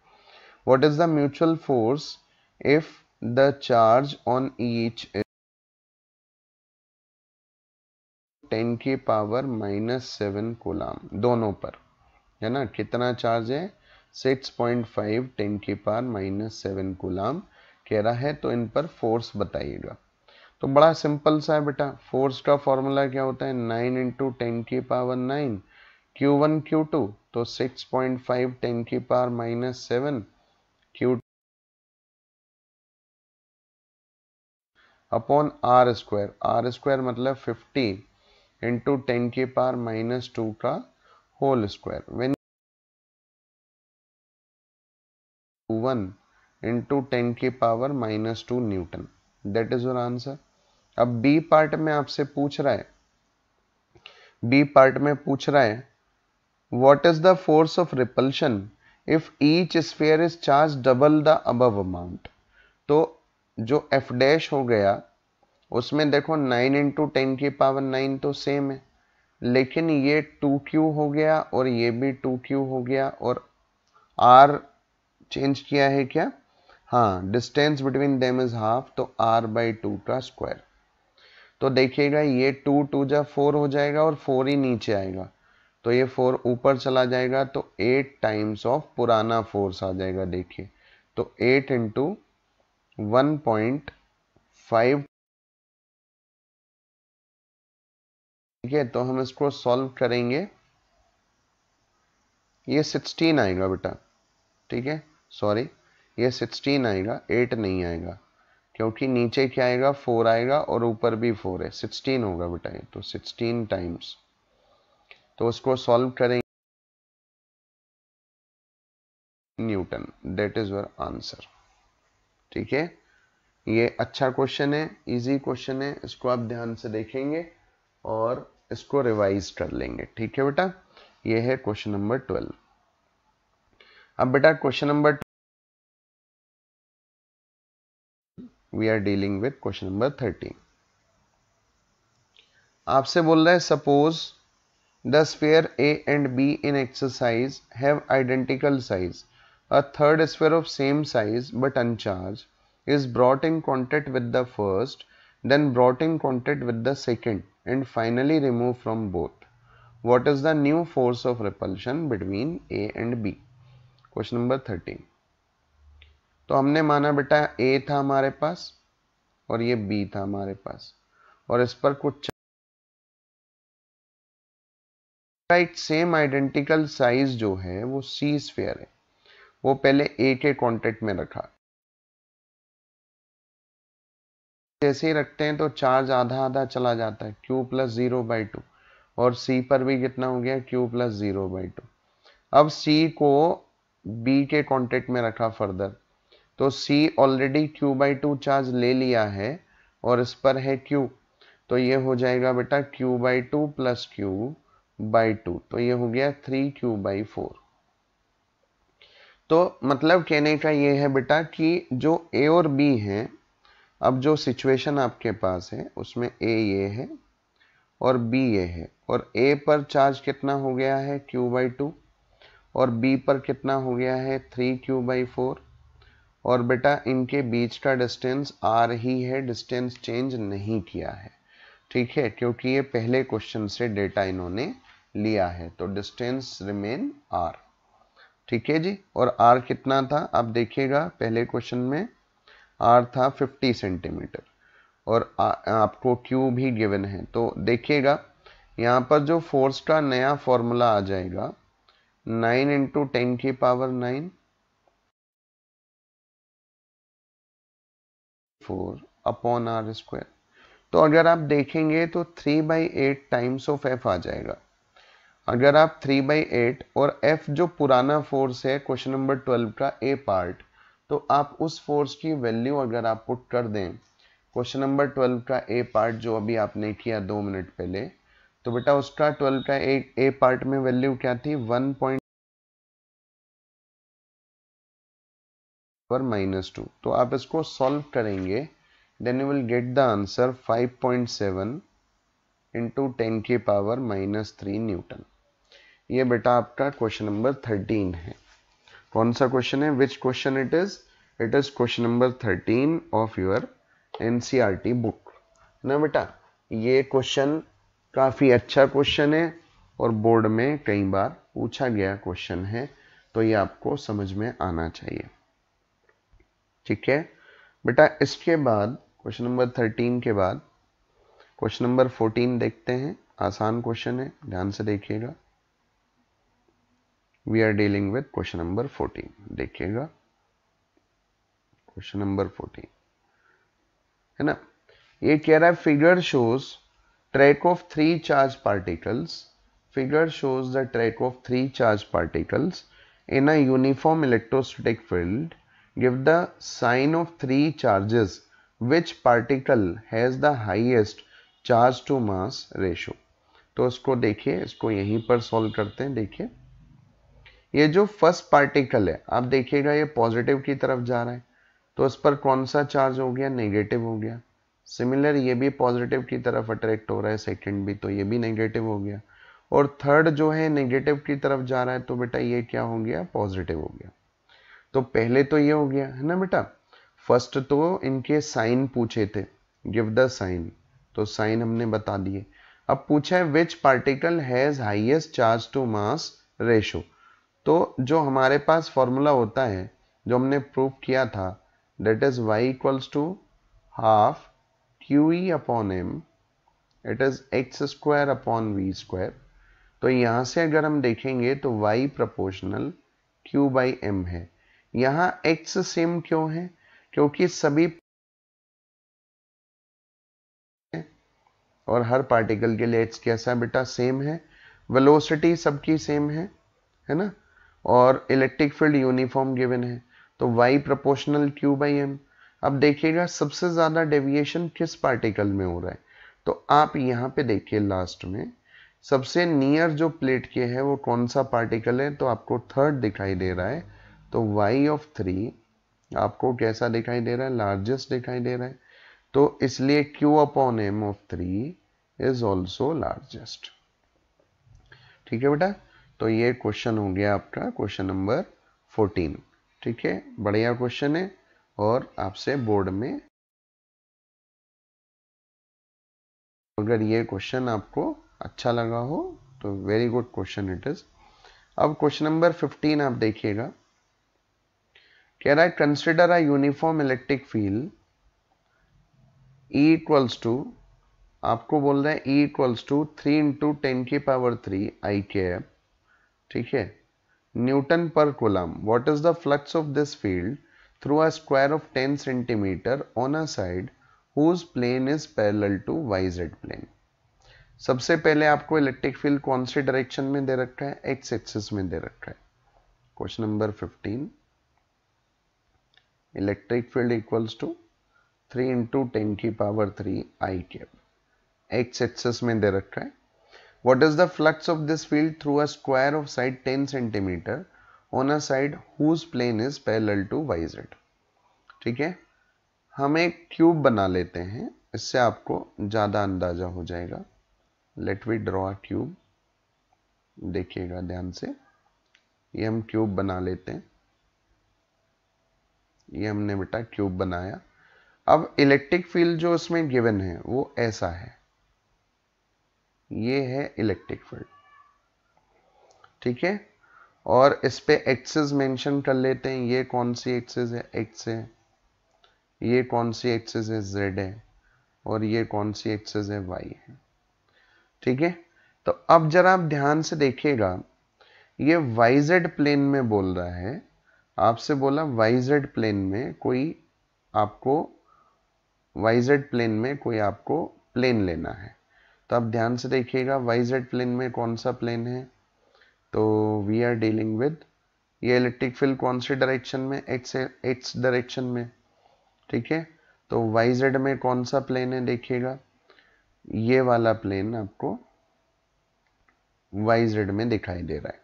What is the mutual force if the charge on each 10⁻⁻7 coulomb, दोनों पर, है ना। कितना चार्ज है? 6.5 10⁻⁻7 कूलाम कह रहा है। तो इन पर फोर्स बताइएगा। तो बड़ा सिंपल सा है बेटा, फोर्स का फॉर्मूला क्या होता है? 9 इंटू 10⁻9 Q1 Q2, तो 6.5 10⁻⁻7 Q upon R square. R square मतलब 50 इंटू 10⁻⁻2 का whole square. When 1 into 10⁻⁻2 newton, that is your answer. अब बी पार्ट में आपसे पूछ रहा है, बी पार्ट में पूछ रहा है what is the force of repulsion if each sphere is charge double the above amount. तो जो एफ डैश हो गया उसमें देखो 9 इंटू 10⁻9 तो सेम है, लेकिन ये 2Q हो गया और ये भी 2Q हो गया, और R चेंज किया है क्या? हाँ, distance between them is half, तो R/2 का स्क्वायर। तो देखिएगा ये 2 2 जा 4 हो जाएगा और 4 ही नीचे आएगा, तो ये 4 ऊपर चला जाएगा, तो 8 टाइम्स ऑफ पुराना फोर्स आ जाएगा। देखिए, तो 8 इंटू 1.5 5, ठीक है। तो हम इसको सॉल्व करेंगे, ये 16 आएगा बेटा, ठीक है। सॉरी, ये 16 आएगा, 8 नहीं आएगा, क्योंकि नीचे क्या आएगा, 4 आएगा और ऊपर भी 4 है, 16 होगा बेटा ये। तो 16 टाइम्स, तो उसको सॉल्व करेंगे Newton, that is your answer, ठीक है। ये अच्छा क्वेश्चन है, इजी क्वेश्चन है, इसको आप ध्यान से देखेंगे और इसको रिवाइज कर लेंगे, ठीक है बेटा। ये है क्वेश्चन नंबर 12। अब बेटा question number we are dealing with question number 13। आपसे बोल रहा है suppose the sphere A and B in exercise have identical size. A third sphere of same size but uncharged is brought in contact with the first, then brought in contact with the second, and finally removed from both. What is the new force of repulsion between A and B? Question number 13. तो हमने माना बेटा A था हमारे पास और ये B था हमारे पास, और इस पर कुछ राइट सेम आइडेंटिकल साइज जो है वो C स्फीयर है, वो पहले A के कांटेक्ट में रखा, जैसे ही रखते हैं तो चार्ज आधा आधा चला जाता है, Q प्लस 0/2, और C पर भी कितना हो गया, Q प्लस 0/2। अब C को B के कांटेक्ट में रखा फर्दर, तो C ऑलरेडी Q/2 चार्ज ले लिया है और इस पर है Q, तो ये हो जाएगा बेटा Q/2 प्लस Q/2, तो ये हो गया 3Q/4। तो मतलब कहने का ये है बेटा कि जो A और B हैं, अब जो सिचुएशन आपके पास है उसमें A ये है और B ये है, और A पर चार्ज कितना हो गया है, Q/2, और B पर कितना हो गया है, 3Q/4, और बेटा इनके बीच का डिस्टेंस R ही है, डिस्टेंस चेंज नहीं किया है, ठीक है, क्योंकि ये पहले क्वेश्चन से डेटा इन्होंने लिया है, तो डिस्टेंस रिमेन R, ठीक है जी। और R कितना था, आप देखिएगा पहले क्वेश्चन में R था 50 सेंटीमीटर, और आपको Q भी गिवन है, तो देखिएगा यहाँ पर जो फोर्स का नया फॉर्मूला आ जाएगा 9 × 10⁹ 4 अपॉन R²। तो अगर आप देखेंगे तो 3/8 टाइम्स ऑफ F आ जाएगा। अगर आप 3/8 और F जो पुराना फोर्स है क्वेश्चन नंबर 12 का A पार्ट, तो आप उस फोर्स की वैल्यू अगर आप पुट कर दें क्वेश्चन नंबर 12 का A पार्ट जो अभी आपने किया 2 मिनट पहले, तो बेटा उसका 12 का A पार्ट में वैल्यू क्या थी, 1 -2। तो आप इसको सॉल्व करेंगे, then you will get the answer 5.7 × 10⁻³ newton. ये बेटा आपका क्वेश्चन नंबर 13 है। कौन सा क्वेश्चन है, which question it is question number 13 of your NCERT book ना बेटा। ये क्वेश्चन काफी अच्छा क्वेश्चन है और बोर्ड में कई बार पूछा गया क्वेश्चन है, तो ये आपको समझ में आना चाहिए, ठीक है बेटा। इसके बाद क्वेश्चन नंबर 13 के बाद क्वेश्चन नंबर 14 देखते हैं। आसान क्वेश्चन है, ध्यान से देखिएगा। We are dealing with question number 14, देखिएगा क्वेश्चन नंबर 14 है ना। ये कह रहा है figure shows track of 3 charge particles, figure shows the track of 3 charge particles in a uniform electrostatic field, give the sign of 3 charges, which particle has the highest charge to mass ratio. तो इसको देखिए, इसको यहीं पर solve करते हैं। देखिए ये जो फर्स्ट पार्टिकल है, आप देखिएगा ये पॉजिटिव की तरफ जा रहा है, तो इस पर कौन सा चार्ज हो गया, नेगेटिव हो गया। सिमिलर ये भी पॉजिटिव की तरफ अट्रैक्ट हो रहा है, सेकंड भी, तो ये भी नेगेटिव हो गया। और थर्ड जो है नेगेटिव की तरफ जा रहा है, तो बेटा ये क्या हो गया, पॉजिटिव हो गया। तो पहले तो ये हो गया है ना बेटा। फर्स्ट तो इनके साइन पूछे थे, गिव द साइन, तो साइन हमने बता दिए। अब पूछा है which particle has highest charge to mass ratio. तो जो हमारे पास फॉर्मूला होता है, जो हमने प्रूव किया था, that is y = ½ QE upon m it is x square upon v square. तो यहां से अगर हम देखेंगे तो y proportional q by m है। यहां x सेम क्यों है? क्योंकि सभी और हर पार्टिकल के लिए h कैसा बेटा? सेम है। वेलोसिटी सबकी सेम है ना, और इलेक्ट्रिक फील्ड यूनिफॉर्म गिवन है, तो y proportional q by m। अब देखिएगा सबसे ज्यादा डेविएशन किस पार्टिकल में हो रहा है, तो आप यहां पे देखिए लास्ट में सबसे नियर जो प्लेट के है वो कौन सा पार्टिकल है, तो आपको थर्ड दिखाई दे रहा है। तो y ऑफ 3 आपको कैसा दिखाई दे रहा है? लार्जेस्ट दिखाई दे रहा है। तो इसलिए q upon m of 3 is also largest. ठीक है बेटा, तो ये क्वेश्चन हो गया आपका क्वेश्चन नंबर 14। ठीक है, बढ़िया क्वेश्चन है और आपसे बोर्ड में अगर ये क्वेश्चन आपको अच्छा लगा हो तो very good question it is. अब क्वेश्चन नंबर 15 आप देखिएगा, कह रहा है consider a uniform electric field E equals to, आपको बोल रहा है E इक्वल्स टू 3 इंटू 10 की पावर 3 आई कैप, ठीक है, newton per coulomb. What is the flux of this field through a square of 10 centimetre on a side whose plane is parallel to YZ plane. सबसे पहले आपको electric field कौन सी direction में दे रखा है? एक्स एक्सिस में दे रखा है। Question number 15, electric field equals to 3 into 10 की power 3 I cap, X axis में दे रखा है। What is the flux of this field through a square of side 10 centimetre on a side whose plane is parallel to YZ। ठीक है, हम एक cube बना लेते हैं, इससे आपको ज्यादा अंदाजा हो जाएगा। Let we draw a cube, देखिएगा ध्यान से, ये हम क्यूब बना लेते हैं। ये हमने बेटा क्यूब बनाया। अब इलेक्ट्रिक फील्ड जो उसमें गिवन है वो ऐसा है, ये है इलेक्ट्रिक फील्ड। ठीक है, और इस पे एक्सिस मेंशन कर लेते हैं। ये कौन सी एक्सिस है? एक्स है। ये कौन सी एक्सिस है? जेड है। और ये कौन सी एक्सिस है? वाई है। ठीक है, तो अब जरा आप ध्यान से देखिएगा, ये YZ प्लेन में बोल रहा है, आपसे बोला YZ प्लेन में कोई आपको प्लेन लेना है। तो आप ध्यान से देखिएगा YZ प्लेन में कौन सा प्लेन है, तो वी आर डीलिंग विद, ये इलेक्ट्रिक फील्ड कौन सी डायरेक्शन में? एक्स डायरेक्शन में। ठीक है, तो YZ में कौन सा प्लेन है? देखिएगा ये वाला प्लेन आपको YZ में दिखाई दे रहा है।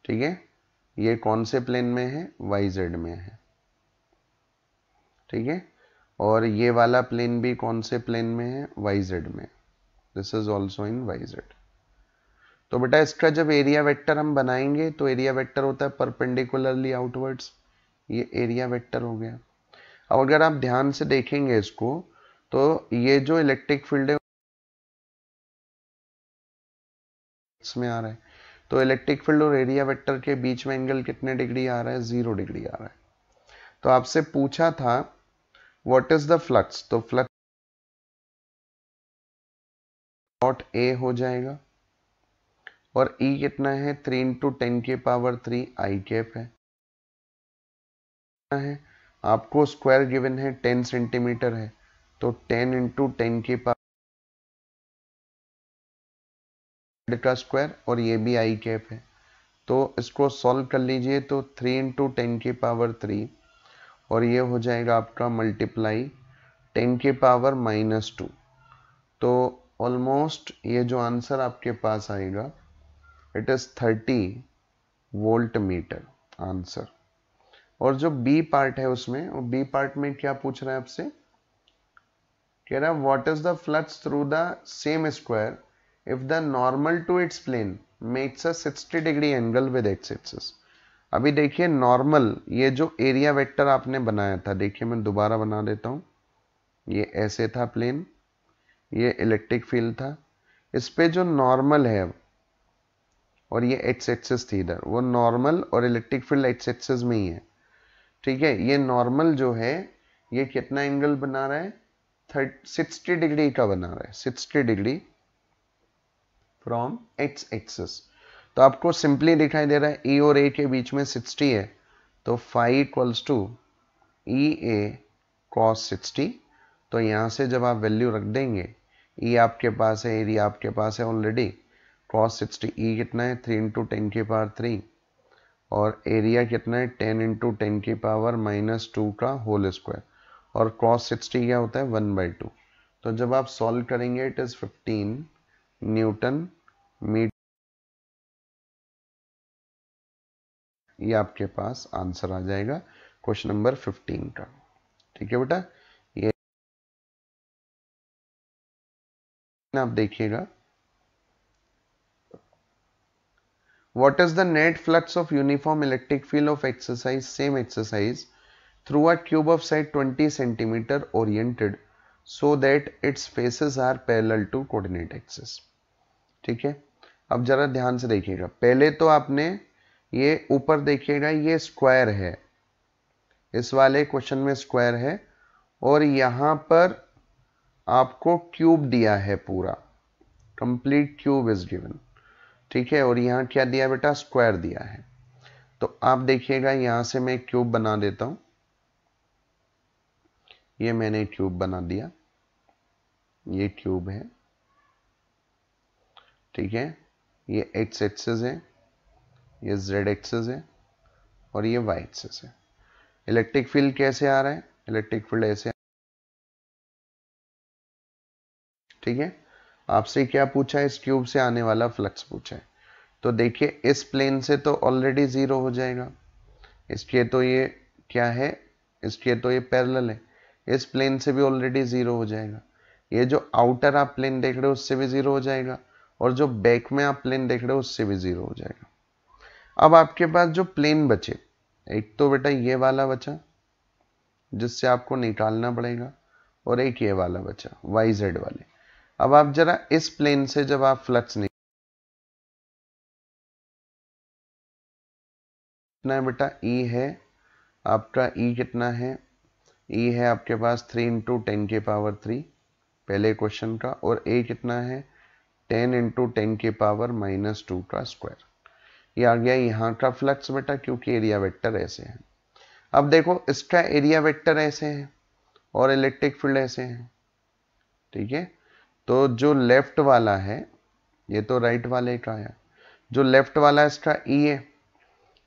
ठीक है, ये कौन से प्लेन में है? YZ में है। ठीक है, और ये वाला प्लेन भी कौन से प्लेन में है? YZ में। This is also in YZ। तो बेटा इसका जब एरिया वेक्टर हम बनाएंगे तो एरिया वेक्टर होता है परपेंडिकुलरली आउटवर्ड्स, ये एरिया वेक्टर हो गया। अब अगर आप ध्यान से देखेंगे इसको, तो ये जो इलेक्ट्रिक फील्ड है इसमें आ रहा है, तो इलेक्ट्रिक फील्ड और एरिया वेक्टर के बीच में एंगल कितने डिग्री आ रहा है? 0 डिग्री आ रहा है। तो आपसे पूछा था व्हाट इज द फ्लक्स, तो फ्लक्स डॉट ए हो जाएगा, और E कितना है? 3 इंटू 10 की पावर 3 आई कैप है। आपको स्क्वायर गिवन है 10 सेंटीमीटर है, तो 10 इंटू 10 की पावर का स्क्वायर, और ये भी आई कैप है। तो इसको सॉल्व कर लीजिए, तो 3 इंटू 10 की पावर 3, और ये हो जाएगा आपका मल्टीप्लाई 10 की पावर -2। तो ऑलमोस्ट ये जो आंसर आपके पास आएगा it is 30 volt meter answer. और जो बी पार्ट है उसमें, और बी पार्ट में क्या पूछ रहा है आपसे? कह रहा है what is the flux through the same square if the normal to its plane makes a 60 degree angle with X axis. अभी देखिए नॉर्मल, ये जो एरिया वेक्टर आपने बनाया था, देखिए मैं दोबारा बना देता हूं, ये ऐसे था प्लेन, ये इलेक्ट्रिक फील्ड था, इस पे जो नॉर्मल है और ये एक्स एक्सिस थी इधर, वो नॉर्मल और इलेक्ट्रिक फील्ड एक्स एक्सिस में ही है। ठीक है, ये नॉर्मल जो है ये कितना एंगल बना रहा है? 60 डिग्री का बना रहा है, 60 डिग्री फ्रॉम एक्स एक्सिस। तो आपको सिंपली दिखाई दे रहा है ई और ए के बीच में 60 है, तो phi equals to E A cos 60। तो यहां से जब आप वैल्यू रख देंगे, ई आपके पास है, एरिया आपके पास है ऑलरेडी, कॉस 60 ई कितना है 3 इंटू 10 की पावर 3 और एरिया कितना है 10 इंटू 10 की पावर -2 का होल स्क्वायर और कॉस 60 क्या होता है 1/2। तो जब आप सॉल्व करेंगे इट इज 15 न्यूटन मीटर, ये आपके पास आंसर आ जाएगा क्वेश्चन नंबर 15 का। ठीक है बेटा, ये आप देखिएगा। What is the net flux of uniform electric field of exercise, same exercise, through a cube of side 20 centimeter oriented so that its faces are parallel to coordinate axis? ठीक है, अब जरा ध्यान से देखिएगा। पहले तो आपने ये ऊपर देखिएगा, ये स्क्वायर है, इस वाले क्वेश्चन में स्क्वायर है और यहां पर आपको क्यूब दिया है, पूरा कंप्लीट क्यूब इज गिवन। ठीक है, और यहां क्या दिया बेटा, स्क्वायर दिया है। तो आप देखिएगा यहां से मैं क्यूब बना देता हूं, ये मैंने क्यूब बना दिया, ये क्यूब है। ठीक है, ये एक्स एक्सिस है, ये जेड एक्सिस है और ये वाई एक्सिस है। इलेक्ट्रिक फील्ड कैसे आ रहा है, इलेक्ट्रिक फील्ड ऐसे। ठीक है, आपसे क्या पूछा है, इस क्यूब से आने वाला फ्लक्स पूछा है। तो देखिए इस प्लेन से तो ऑलरेडी जीरो हो जाएगा, इसके तो ये क्या है, इसके तो ये पैरेलल है, इस प्लेन से भी ऑलरेडी जीरो हो जाएगा। ये जो आउटर आप प्लेन देख रहे हो उससे भी जीरो हो जाएगा और जो बैक में आप प्लेन देख रहे हो उससे भी जीरो हो जाएगा। अब आपके पास जो प्लेन बचे, एक तो बेटा ये वाला बचा जिससे आपको निकालना पड़ेगा और एक ये वाला बचा वाई जेड वाले। अब आप जरा इस प्लेन से जब आप फ्लक्स कितना है बेटा, ई है आपका, ई कितना है, ई है आपके पास 3 इंटू 10 की पावर 3 पहले क्वेश्चन का, और ए कितना है 10 इंटू 10 की पावर -2 का स्क्वायर। ये आ गया यहाँ का फ्लक्स बेटा, क्योंकि एरिया वेक्टर ऐसे है। अब देखो इसका एरिया वेक्टर ऐसे है और इलेक्ट्रिक फील्ड ऐसे है। ठीक है, तो जो लेफ्ट वाला है, ये तो राइट वाले का है, जो लेफ्ट वाला इसका ई है,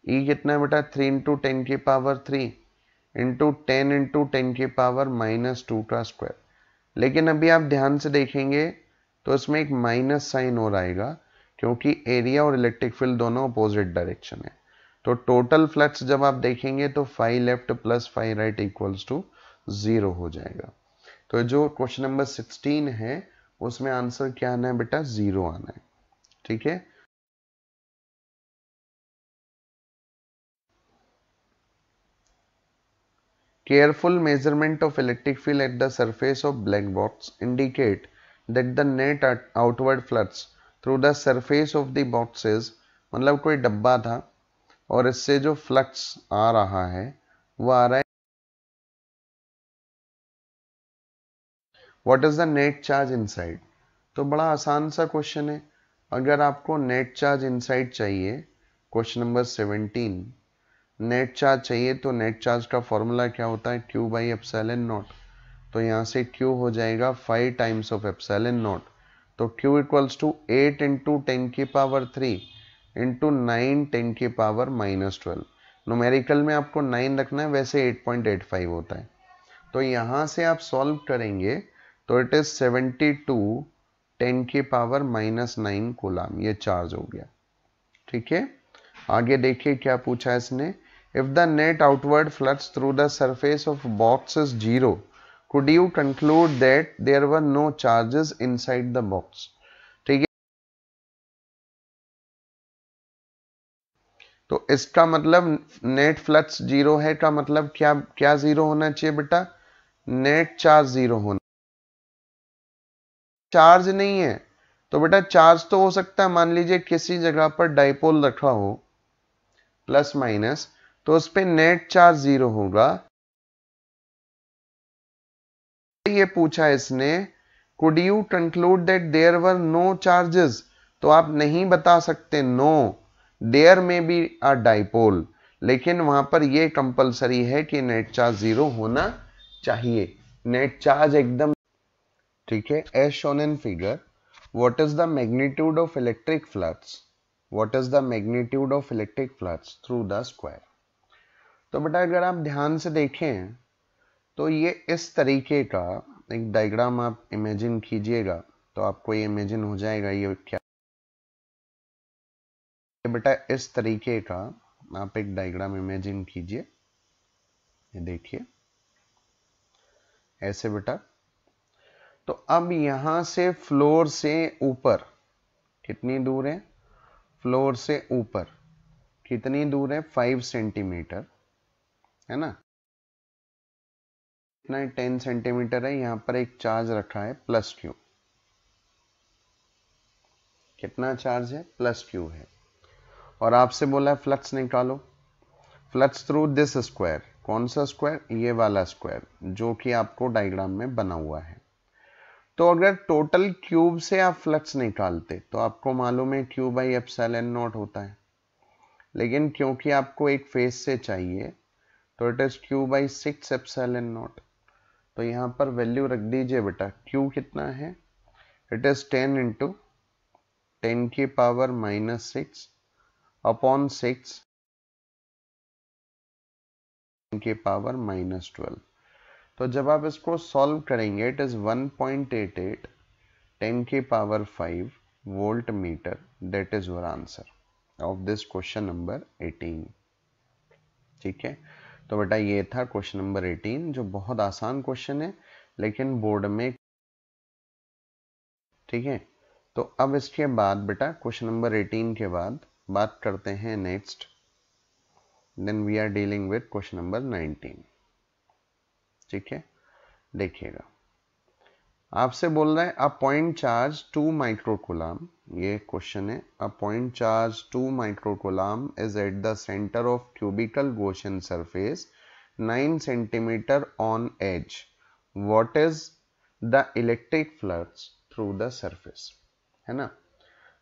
ई कितना है बेटा 3 इंटू 10 की पावर 3 इंटू 10 इंटू 10 की पावर -2 का स्क्वायर। लेकिन अभी आप ध्यान से देखेंगे तो इसमें एक माइनस साइन और आएगा, क्योंकि एरिया और इलेक्ट्रिक फील्ड दोनों अपोजिट डायरेक्शन है। तो टोटल फ्लक्स जब आप देखेंगे तो phi left plus phi right equals to 0 हो जाएगा। तो जो क्वेश्चन नंबर 16 है उसमें आंसर क्या आना है बेटा, 0 आना है। ठीक है, careful measurement of electric field at the surface of black box indicate that the net outward flux through the surface of the box is, मतलब कोई डब्बा था और इससे जो फ्लक्स आ रहा है वो आ रहा है, what is the net charge inside. तो बड़ा आसान सा क्वेश्चन है। अगर आपको नेट चार्ज इनसाइड चाहिए, क्वेश्चन नंबर 17 नेट चार्ज चाहिए, तो नेट चार्ज का फॉर्मूला क्या होता है, Q बाई एप्सिलॉन नॉट। तो यहाँ से Q हो जाएगा 5 टाइम्स ऑफ एप्सिलॉन नॉट। तो Q इक्वल्स टू 8 इंटू 10 की पावर 3 इंटू 9 10 की पावर -12। न्यूमेरिकल में आपको 9 रखना है, वैसे 8.85 होता है। तो यहाँ से आप सॉल्व करेंगे तो इट इज 72 10 की पावर -9 कूलम, ये चार्ज हो गया। ठीक है, आगे देखिए क्या पूछा है इसने, if the net outward flux through the surface of box is 0, could you conclude that there were no charges inside the box। ठीक है, तो इसका मतलब नेट फ्लक्स 0 है का मतलब क्या, क्या 0 होना चाहिए बेटा, नेट चार्ज 0 होना। चार्ज नहीं है तो बेटा चार्ज तो हो सकता है, मान लीजिए किसी जगह पर डाइपोल रखा हो प्लस माइनस, तो उस पे नेट चार्ज 0 होगा। ये पूछा इसने could you conclude that there were no charges, तो आप नहीं बता सकते no there may be a dipole, लेकिन वहां पर ये कंपलसरी है कि नेट चार्ज 0 होना चाहिए, नेट चार्ज एकदम ठीक है। As shown in figure what is the magnitude of electric flux, what is the magnitude of electric flux through the square. तो बेटा अगर आप ध्यान से देखें तो ये इस तरीके का एक डायग्राम आप इमेजिन कीजिएगा, तो आपको ये इमेजिन हो जाएगा ये क्या बेटा, इस तरीके का आप एक डायग्राम इमेजिन कीजिए, ये देखिए ऐसे बेटा। तो अब यहां से फ्लोर से ऊपर कितनी दूर है, फ्लोर से ऊपर कितनी दूर है 5 सेंटीमीटर है ना, इतना 10 सेंटीमीटर है। यहां पर एक चार्ज रखा है प्लस क्यू, कितना चार्ज है प्लस क्यू है, और आपसे बोला फ्लक्स निकालो, फ्लक्स थ्रू दिस स्क्वायर, कौन सा स्क्वायर, ये वाला स्क्वायर जो कि आपको डायग्राम में बना हुआ है। तो अगर टोटल क्यूब से आप फ्लक्स निकालते तो आपको मालूम है क्यू बाई एप्सिलॉन नॉट होता है, लेकिन क्योंकि आपको एक फेस से चाहिए तो it is Q by 6 epsilon not. तो यहां पर वैल्यू रख दीजिए बेटा, क्यू कितना है, इट इज 10 इंटू 10 की पावर -6 अपॉन 6 की पावर -12। तो जब आप इसको सॉल्व करेंगे इट इज 1.88 10 की power 5 volt meter, that is your answer of this question number 18। ठीक है, तो बेटा ये था क्वेश्चन नंबर 18 जो बहुत आसान क्वेश्चन है लेकिन बोर्ड में, ठीक है। तो अब इसके बाद बेटा क्वेश्चन नंबर 18 के बाद बात करते हैं next, then we are dealing with question number 19। ठीक है, देखिएगा आपसे बोल रहा है अ पॉइंट चार्ज 2 माइक्रोकूलम, ये क्वेश्चन है, a point charge 2 microcoulomb is at the centre of cubical Gaussian surface 9 centimetre on edge, what is the electric flux through the surface, है ना।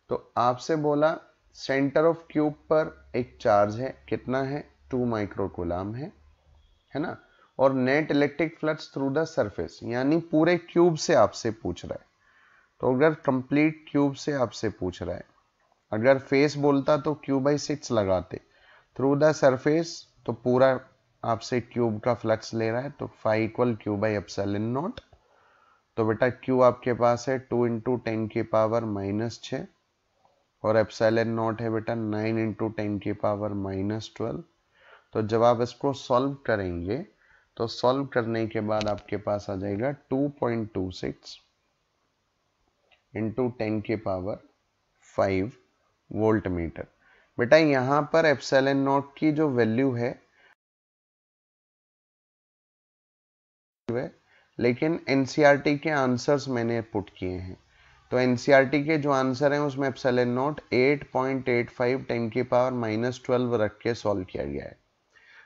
तो आपसे बोला सेंटर ऑफ क्यूब पर एक चार्ज है, कितना है 2 माइक्रोकूलम है ना, और net electric flux through the surface, यानी पूरे क्यूब से आपसे पूछ रहा है। तो अगर कंप्लीट क्यूब से आपसे पूछ रहा है, अगर फेस बोलता तो क्यू बाई 6 लगाते, थ्रू द सरफेस तो पूरा आपसे क्यूब का फ्लक्स ले रहा है, तो 5 equal Q by epsilon not. तो बेटा क्यू आपके पास है 2 इंटू 10 की पावर -6 और एप्सिलॉन नॉट है बेटा 9 इंटू 10 की पावर -12। तो जब आप इसको सॉल्व करेंगे तो सॉल्व करने के बाद आपके पास आ जाएगा 2.26 इंटू 10 की पावर 5 वोल्ट मीटर। बेटा यहां पर एप्सिलॉन नॉट की जो वैल्यू है लेकिन एनसीईआरटी के आंसर्स मैंने पुट किए हैं, तो एनसीईआरटी के जो आंसर हैं उसमें एप्सिलॉन नॉट 8.85 10 की पावर -12 रख के सॉल्व किया गया है।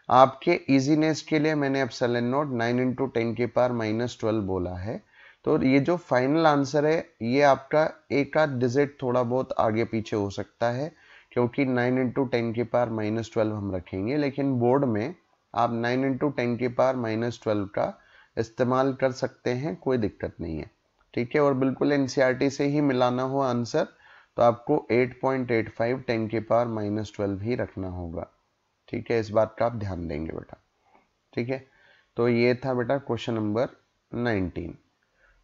आपके इजीनेस के लिए मैंने एप्सिलॉन नॉट 9 इंटू 10 की पावर -12 बोला है। तो ये जो फाइनल आंसर है ये आपका एक आध डिजिट थोड़ा बहुत आगे पीछे हो सकता है, क्योंकि 9 इंटू 10 की पावर -12 हम रखेंगे, लेकिन बोर्ड में आप 9 इंटू 10 की पावर -12 का इस्तेमाल कर सकते हैं, कोई दिक्कत नहीं है। ठीक है, और बिल्कुल एनसीईआरटी से ही मिलाना हो आंसर तो आपको 8.85 10 की पावर -12 ही रखना होगा। ठीक है, इस बात का आप ध्यान देंगे बेटा। ठीक है, तो ये था बेटा क्वेश्चन नंबर 19।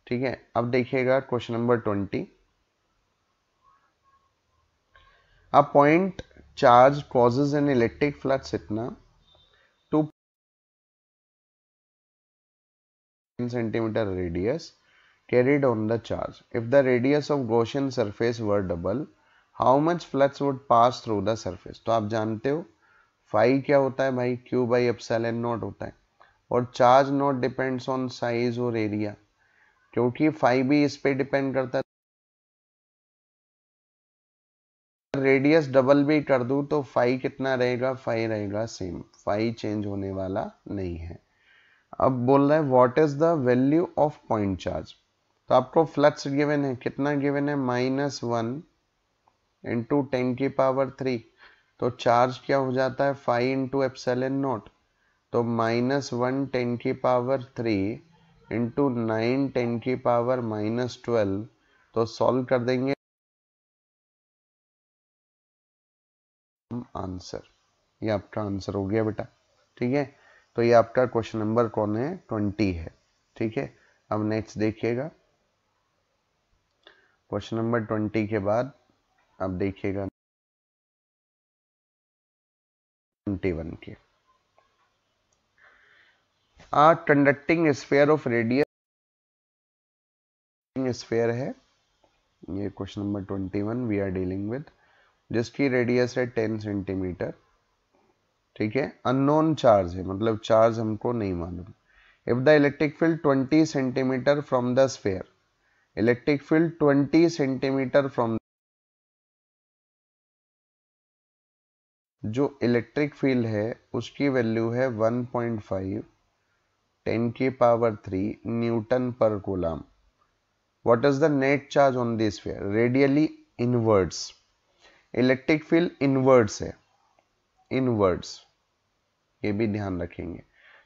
ठीक है, अब देखिएगा question number 20। A point charge causes an electric flux इतना 2 centimeter radius carried on the charge. If the radius of Gaussian surface were double, how much flux would pass through the surface? तो आप जानते हो phi क्या होता है भाई, Q by epsilon not होता है, और charge not depends on size और एरिया, क्योंकि फाई भी इस पे डिपेंड करता है। रेडियस डबल भी कर दूं तो फाई कितना रहेगा, फाई रहेगा सेम, फाई चेंज होने वाला नहीं है। अब बोल रहा है what is the value of point charge. तो आपको फ्लक्स गिवन है, कितना गिवन है, -1 इंटू 10⁻3। तो चार्ज क्या हो जाता है 5 इंटू एप्सिलॉन नॉट। तो -1 10⁻3 इंटू 9 10⁻−12। तो सॉल्व कर देंगे आंसर। ये आपका आंसर हो गया बेटा। ठीक है, तो ये आपका क्वेश्चन नंबर कौन है, 20 है। ठीक है, अब नेक्स्ट देखिएगा क्वेश्चन नंबर 20 के बाद अब देखिएगा 21 के। A conducting sphere of radius sphere है, ये question number 21 we are dealing with, जिसकी रेडियस है 10 सेंटीमीटर। ठीक है, अननोन चार्ज है, मतलब चार्ज हमको नहीं मालूम। If the electric field 20 centimetre from the sphere, electric field 20 centimetre from, जो इलेक्ट्रिक फील्ड है उसकी वैल्यू है 1.5 10⁻³ Newton per coulomb. What is the net charge on the sphere, radially inwards. Electric field inwards है, inwards, ये भी ध्यान रखेंगे।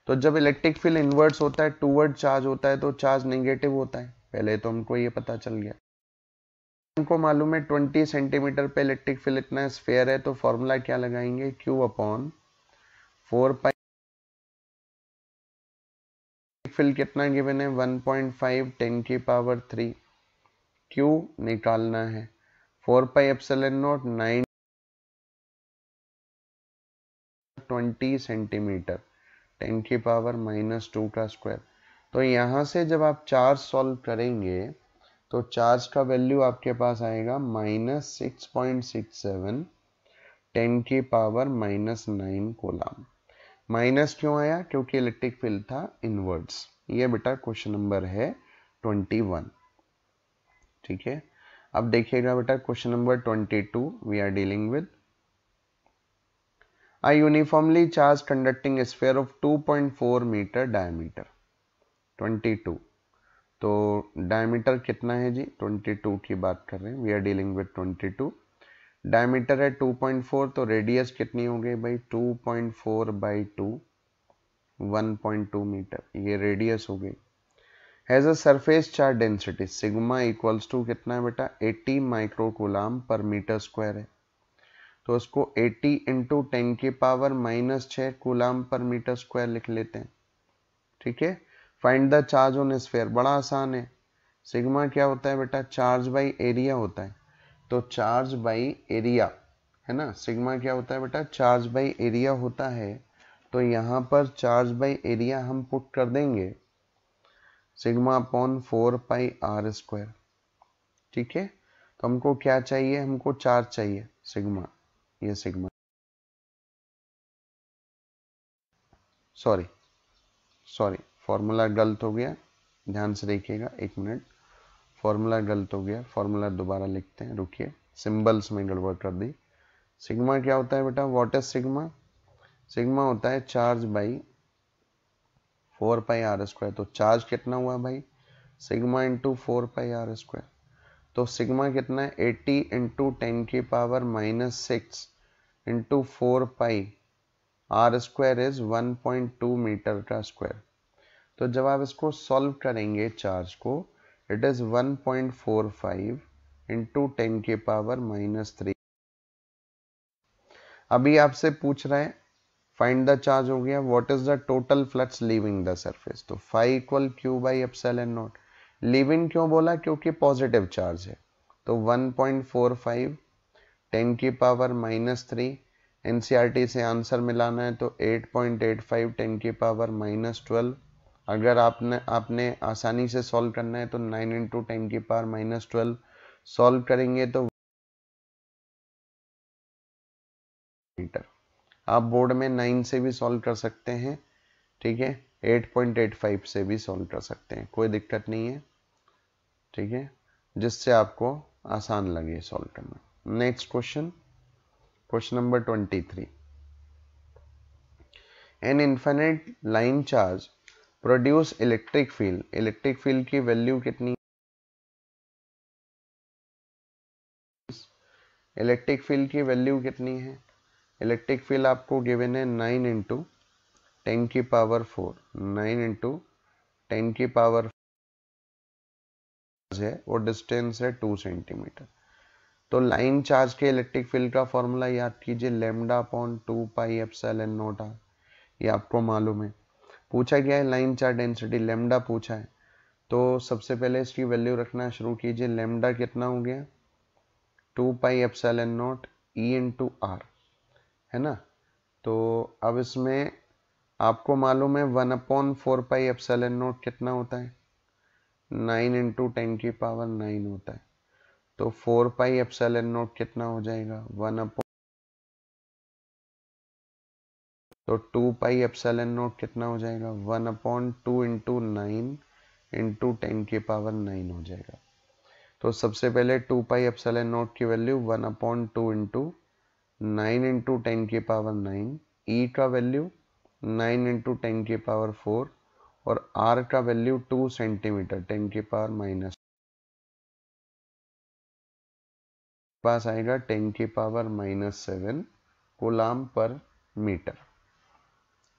तो जब इलेक्ट्रिक फील्ड इनवर्ड्स होता है, टूवर्ड चार्ज होता है, तो चार्ज नेगेटिव होता है। पहले तो हमको ये पता चल गया। हमको मालूम है 20 सेंटीमीटर पे इलेक्ट्रिक फील्ड इतना स्फीयर है, तो फॉर्मूला क्या लगाएंगे, Q/4 पाई। फील्ड कितना गिवन है 1.5 10⁻³ Q निकालना है, 4 पाई एप्सिलॉन नॉट 9 20 सेंटीमीटर 10⁻² का स्क्वायर। तो यहां से जब आप चार्ज सॉल्व करेंगे तो चार्ज का वैल्यू आपके पास आएगा -6.67 10⁻⁻9 कूलम। माइनस क्यों आया, क्योंकि इलेक्ट्रिक फील्ड था इनवर्ड्स। ये बेटा क्वेश्चन नंबर है 21। ठीक है, अब देखिएगा बेटा question number 22 we are dealing with, a uniformly charged conducting sphere of 2.4 metre diameter. 22, तो डायमीटर कितना है जी, 22 की बात कर रहे हैं, we are dealing with 22। Diameter है 2.4, तो रेडियस कितनी हो गई भाई 2.4/2 1.2 मीटर, ये रेडियस हो गई। Has a surface charge density sigma equals to कितना है बेटा 80 माइक्रोकूलम पर मीटर स्क्वायर है। तो उसको 80 into 10⁻⁻6 coulomb per metre square लिख लेते हैं। ठीक है, find the charge on sphere, बड़ा आसान है। सिग्मा क्या होता है बेटा, चार्ज बाई एरिया होता है। तो चार्ज बाई एरिया है ना, सिग्मा क्या होता है बेटा, चार्ज बाई एरिया होता है। तो यहाँ पर चार्ज बाई एरिया हम पुट कर देंगे sigma upon 4 pi R square. ठीक है, तो हमको क्या चाहिए, हमको चार्ज चाहिए सिग्मा, ये सिग्मा, सॉरी फॉर्मूला गलत हो गया, ध्यान से देखिएगा, एक मिनट, फॉर्मूला गलत हो गया, फॉर्मूला दोबारा लिखते हैं, रुकिए, सिंबल्स में गड़बड़ कर दी। सिग्मा क्या होता है बेटा, व्हाट इज सिग्मा, सिग्मा होता है charge by 4 pi R square. तो चार्ज कितना हुआ भाई, sigma into 4 pi R square. तो सिग्मा कितना है 80 into 10⁻⁻6 into 4 pi R square is 1.2 metre का स्क्वायर। तो जब आप इसको सॉल्व करेंगे चार्ज को, इट इज 1.45 इंटू 10⁻⁻3। अभी आपसे पूछ रहा है फाइंड द चार्ज, हो गया, what is the total flux leaving the surface. तो फाई इक्वल Q/ε0। लीविंग क्यों बोला, क्योंकि पॉजिटिव चार्ज है। तो 1.45 10⁻⁻3, एनसीईआरटी से आंसर मिलाना है तो 8.85 10⁻⁻12। अगर आपने आसानी से सॉल्व करना है तो 9 इंटू 10⁻⁻12 सॉल्व करेंगे तो मीटर। आप बोर्ड में 9 से भी सॉल्व कर सकते हैं, ठीक है, 8.85 से भी सॉल्व कर सकते हैं, कोई दिक्कत नहीं है। ठीक है, जिससे आपको आसान लगे सॉल्व करना। Next question, question number 23। An infinite line charge produce electric field, electric field की वैल्यू कितनी, इलेक्ट्रिक फील्ड की वैल्यू कितनी है, इलेक्ट्रिक फील्ड आपको गिवन है 9 इंटू 10 की पावर 4, 9 इंटू 10 की पावर है और डिस्टेंस है 2 सेंटीमीटर। तो लाइन चार्ज के इलेक्ट्रिक फील्ड का फॉर्मूला याद कीजिए, lambda upon 2 pi epsilon naught R, ये आपको मालूम है। पूछा गया है लाइन चार्ज डेंसिटी, लैम्डा पूछा है, तो सबसे पहले इसकी वैल्यू रखना शुरू कीजिए। लैम्डा कितना हो गया, 2 pi epsilon naught E into R, है ना। तो अब इसमें आपको मालूम है 1 अपॉन 4 पाई एप्सिलॉन नॉट कितना होता है, 9 इंटू 10 की पावर 9 होता है। तो 4 पाई एप्सिलॉन नॉट कितना हो जाएगा, 1 अपॉन, तो 2 पाई एप्सिलॉन नॉट कितना हो जाएगा, 1 अपॉन 2 इंटू 9 इंटू 10 की पावर 9 हो जाएगा। तो सबसे पहले 2 पाई एप्सिलॉन नॉट की वैल्यू 1 अपॉन 2 इंटू 9 इंटू 10 की पावर 9, ई का वैल्यू 9 इंटू 10 की पावर 4 और आर का वैल्यू 2 सेंटीमीटर 10 की पावर माइनस, पास आएगा 10 की पावर -7 कूलाम पर मीटर।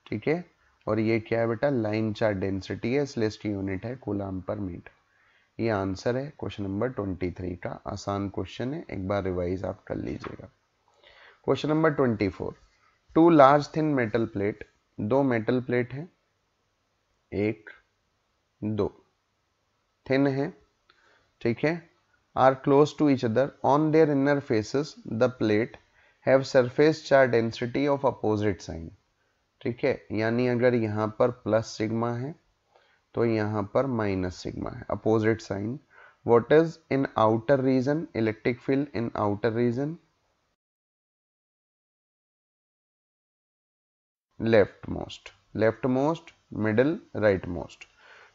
ठीक है, और ये क्या है बेटा, लाइन चार्ज डेंसिटी है, इसलिए इसकी यूनिट है कूलाम पर मीटर। ये आंसर है क्वेश्चन नंबर 23 का। आसान क्वेश्चन है, एक बार रिवाइज आप कर लीजिएगा। Question number 24, two large thin metal plate, दो मेटल प्लेट है, एक दो थिन है, ठीक है, are close to each other on their inner faces the plate have surface charge density of opposite sign. ठीक है, यानी अगर यहाँ पर प्लस सिग्मा है तो यहाँ पर माइनस सिग्मा है, opposite sign. What is in outer region, electric field in outer region, left most, left most, middle, right most.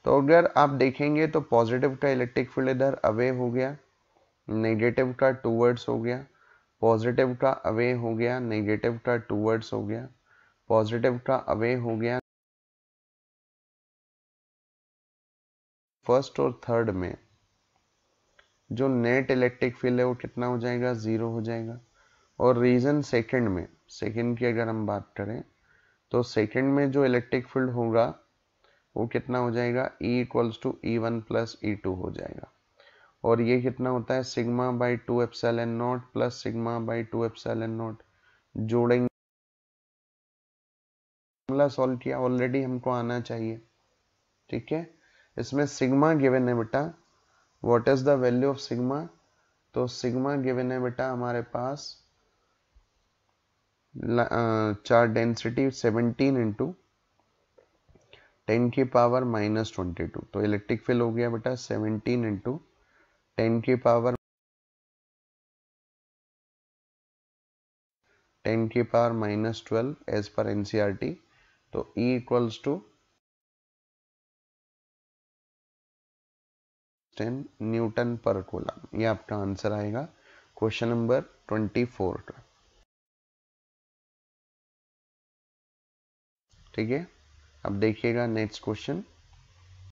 तो अगर आप देखेंगे तो पॉजिटिव का इलेक्ट्रिक फील्ड इधर अवे हो गया, नेगेटिव का टूवर्ड्स हो गया, पॉजिटिव का अवे हो गया, नेगेटिव का टूवर्ड्स हो गया, पॉजिटिव का अवे हो गया। फर्स्ट और थर्ड में जो नेट इलेक्ट्रिक फील्ड है वो कितना हो जाएगा, 0 हो जाएगा। और रीजन सेकंड में, सेकंड की अगर हम बात करें तो सेकंड में जो इलेक्ट्रिक फील्ड होगा वो कितना हो जाएगा, E equals to E1 plus E2 हो जाएगा। और ये कितना होता है, sigma by 2 epsilon not plus sigma by 2 epsilon not. जोड़ेंगे, सॉल्व किया, ऑलरेडी हमको आना चाहिए। ठीक है, इसमें सिग्मा गिवन है बेटा, what is the value of sigma, तो सिग्मा गिवन है बेटा हमारे पास चार्ज डेंसिटी 17 इंटू 10 की पावर -22। तो इलेक्ट्रिक फील्ड हो गया बेटा 17 इंटू 10 की पावर -12 एज पर एनसीईआरटी। तो E equals to 10 Newton per coulomb. ये आपका आंसर आएगा क्वेश्चन नंबर 24 का। ठीक है, अब देखिएगा नेक्स्ट क्वेश्चन।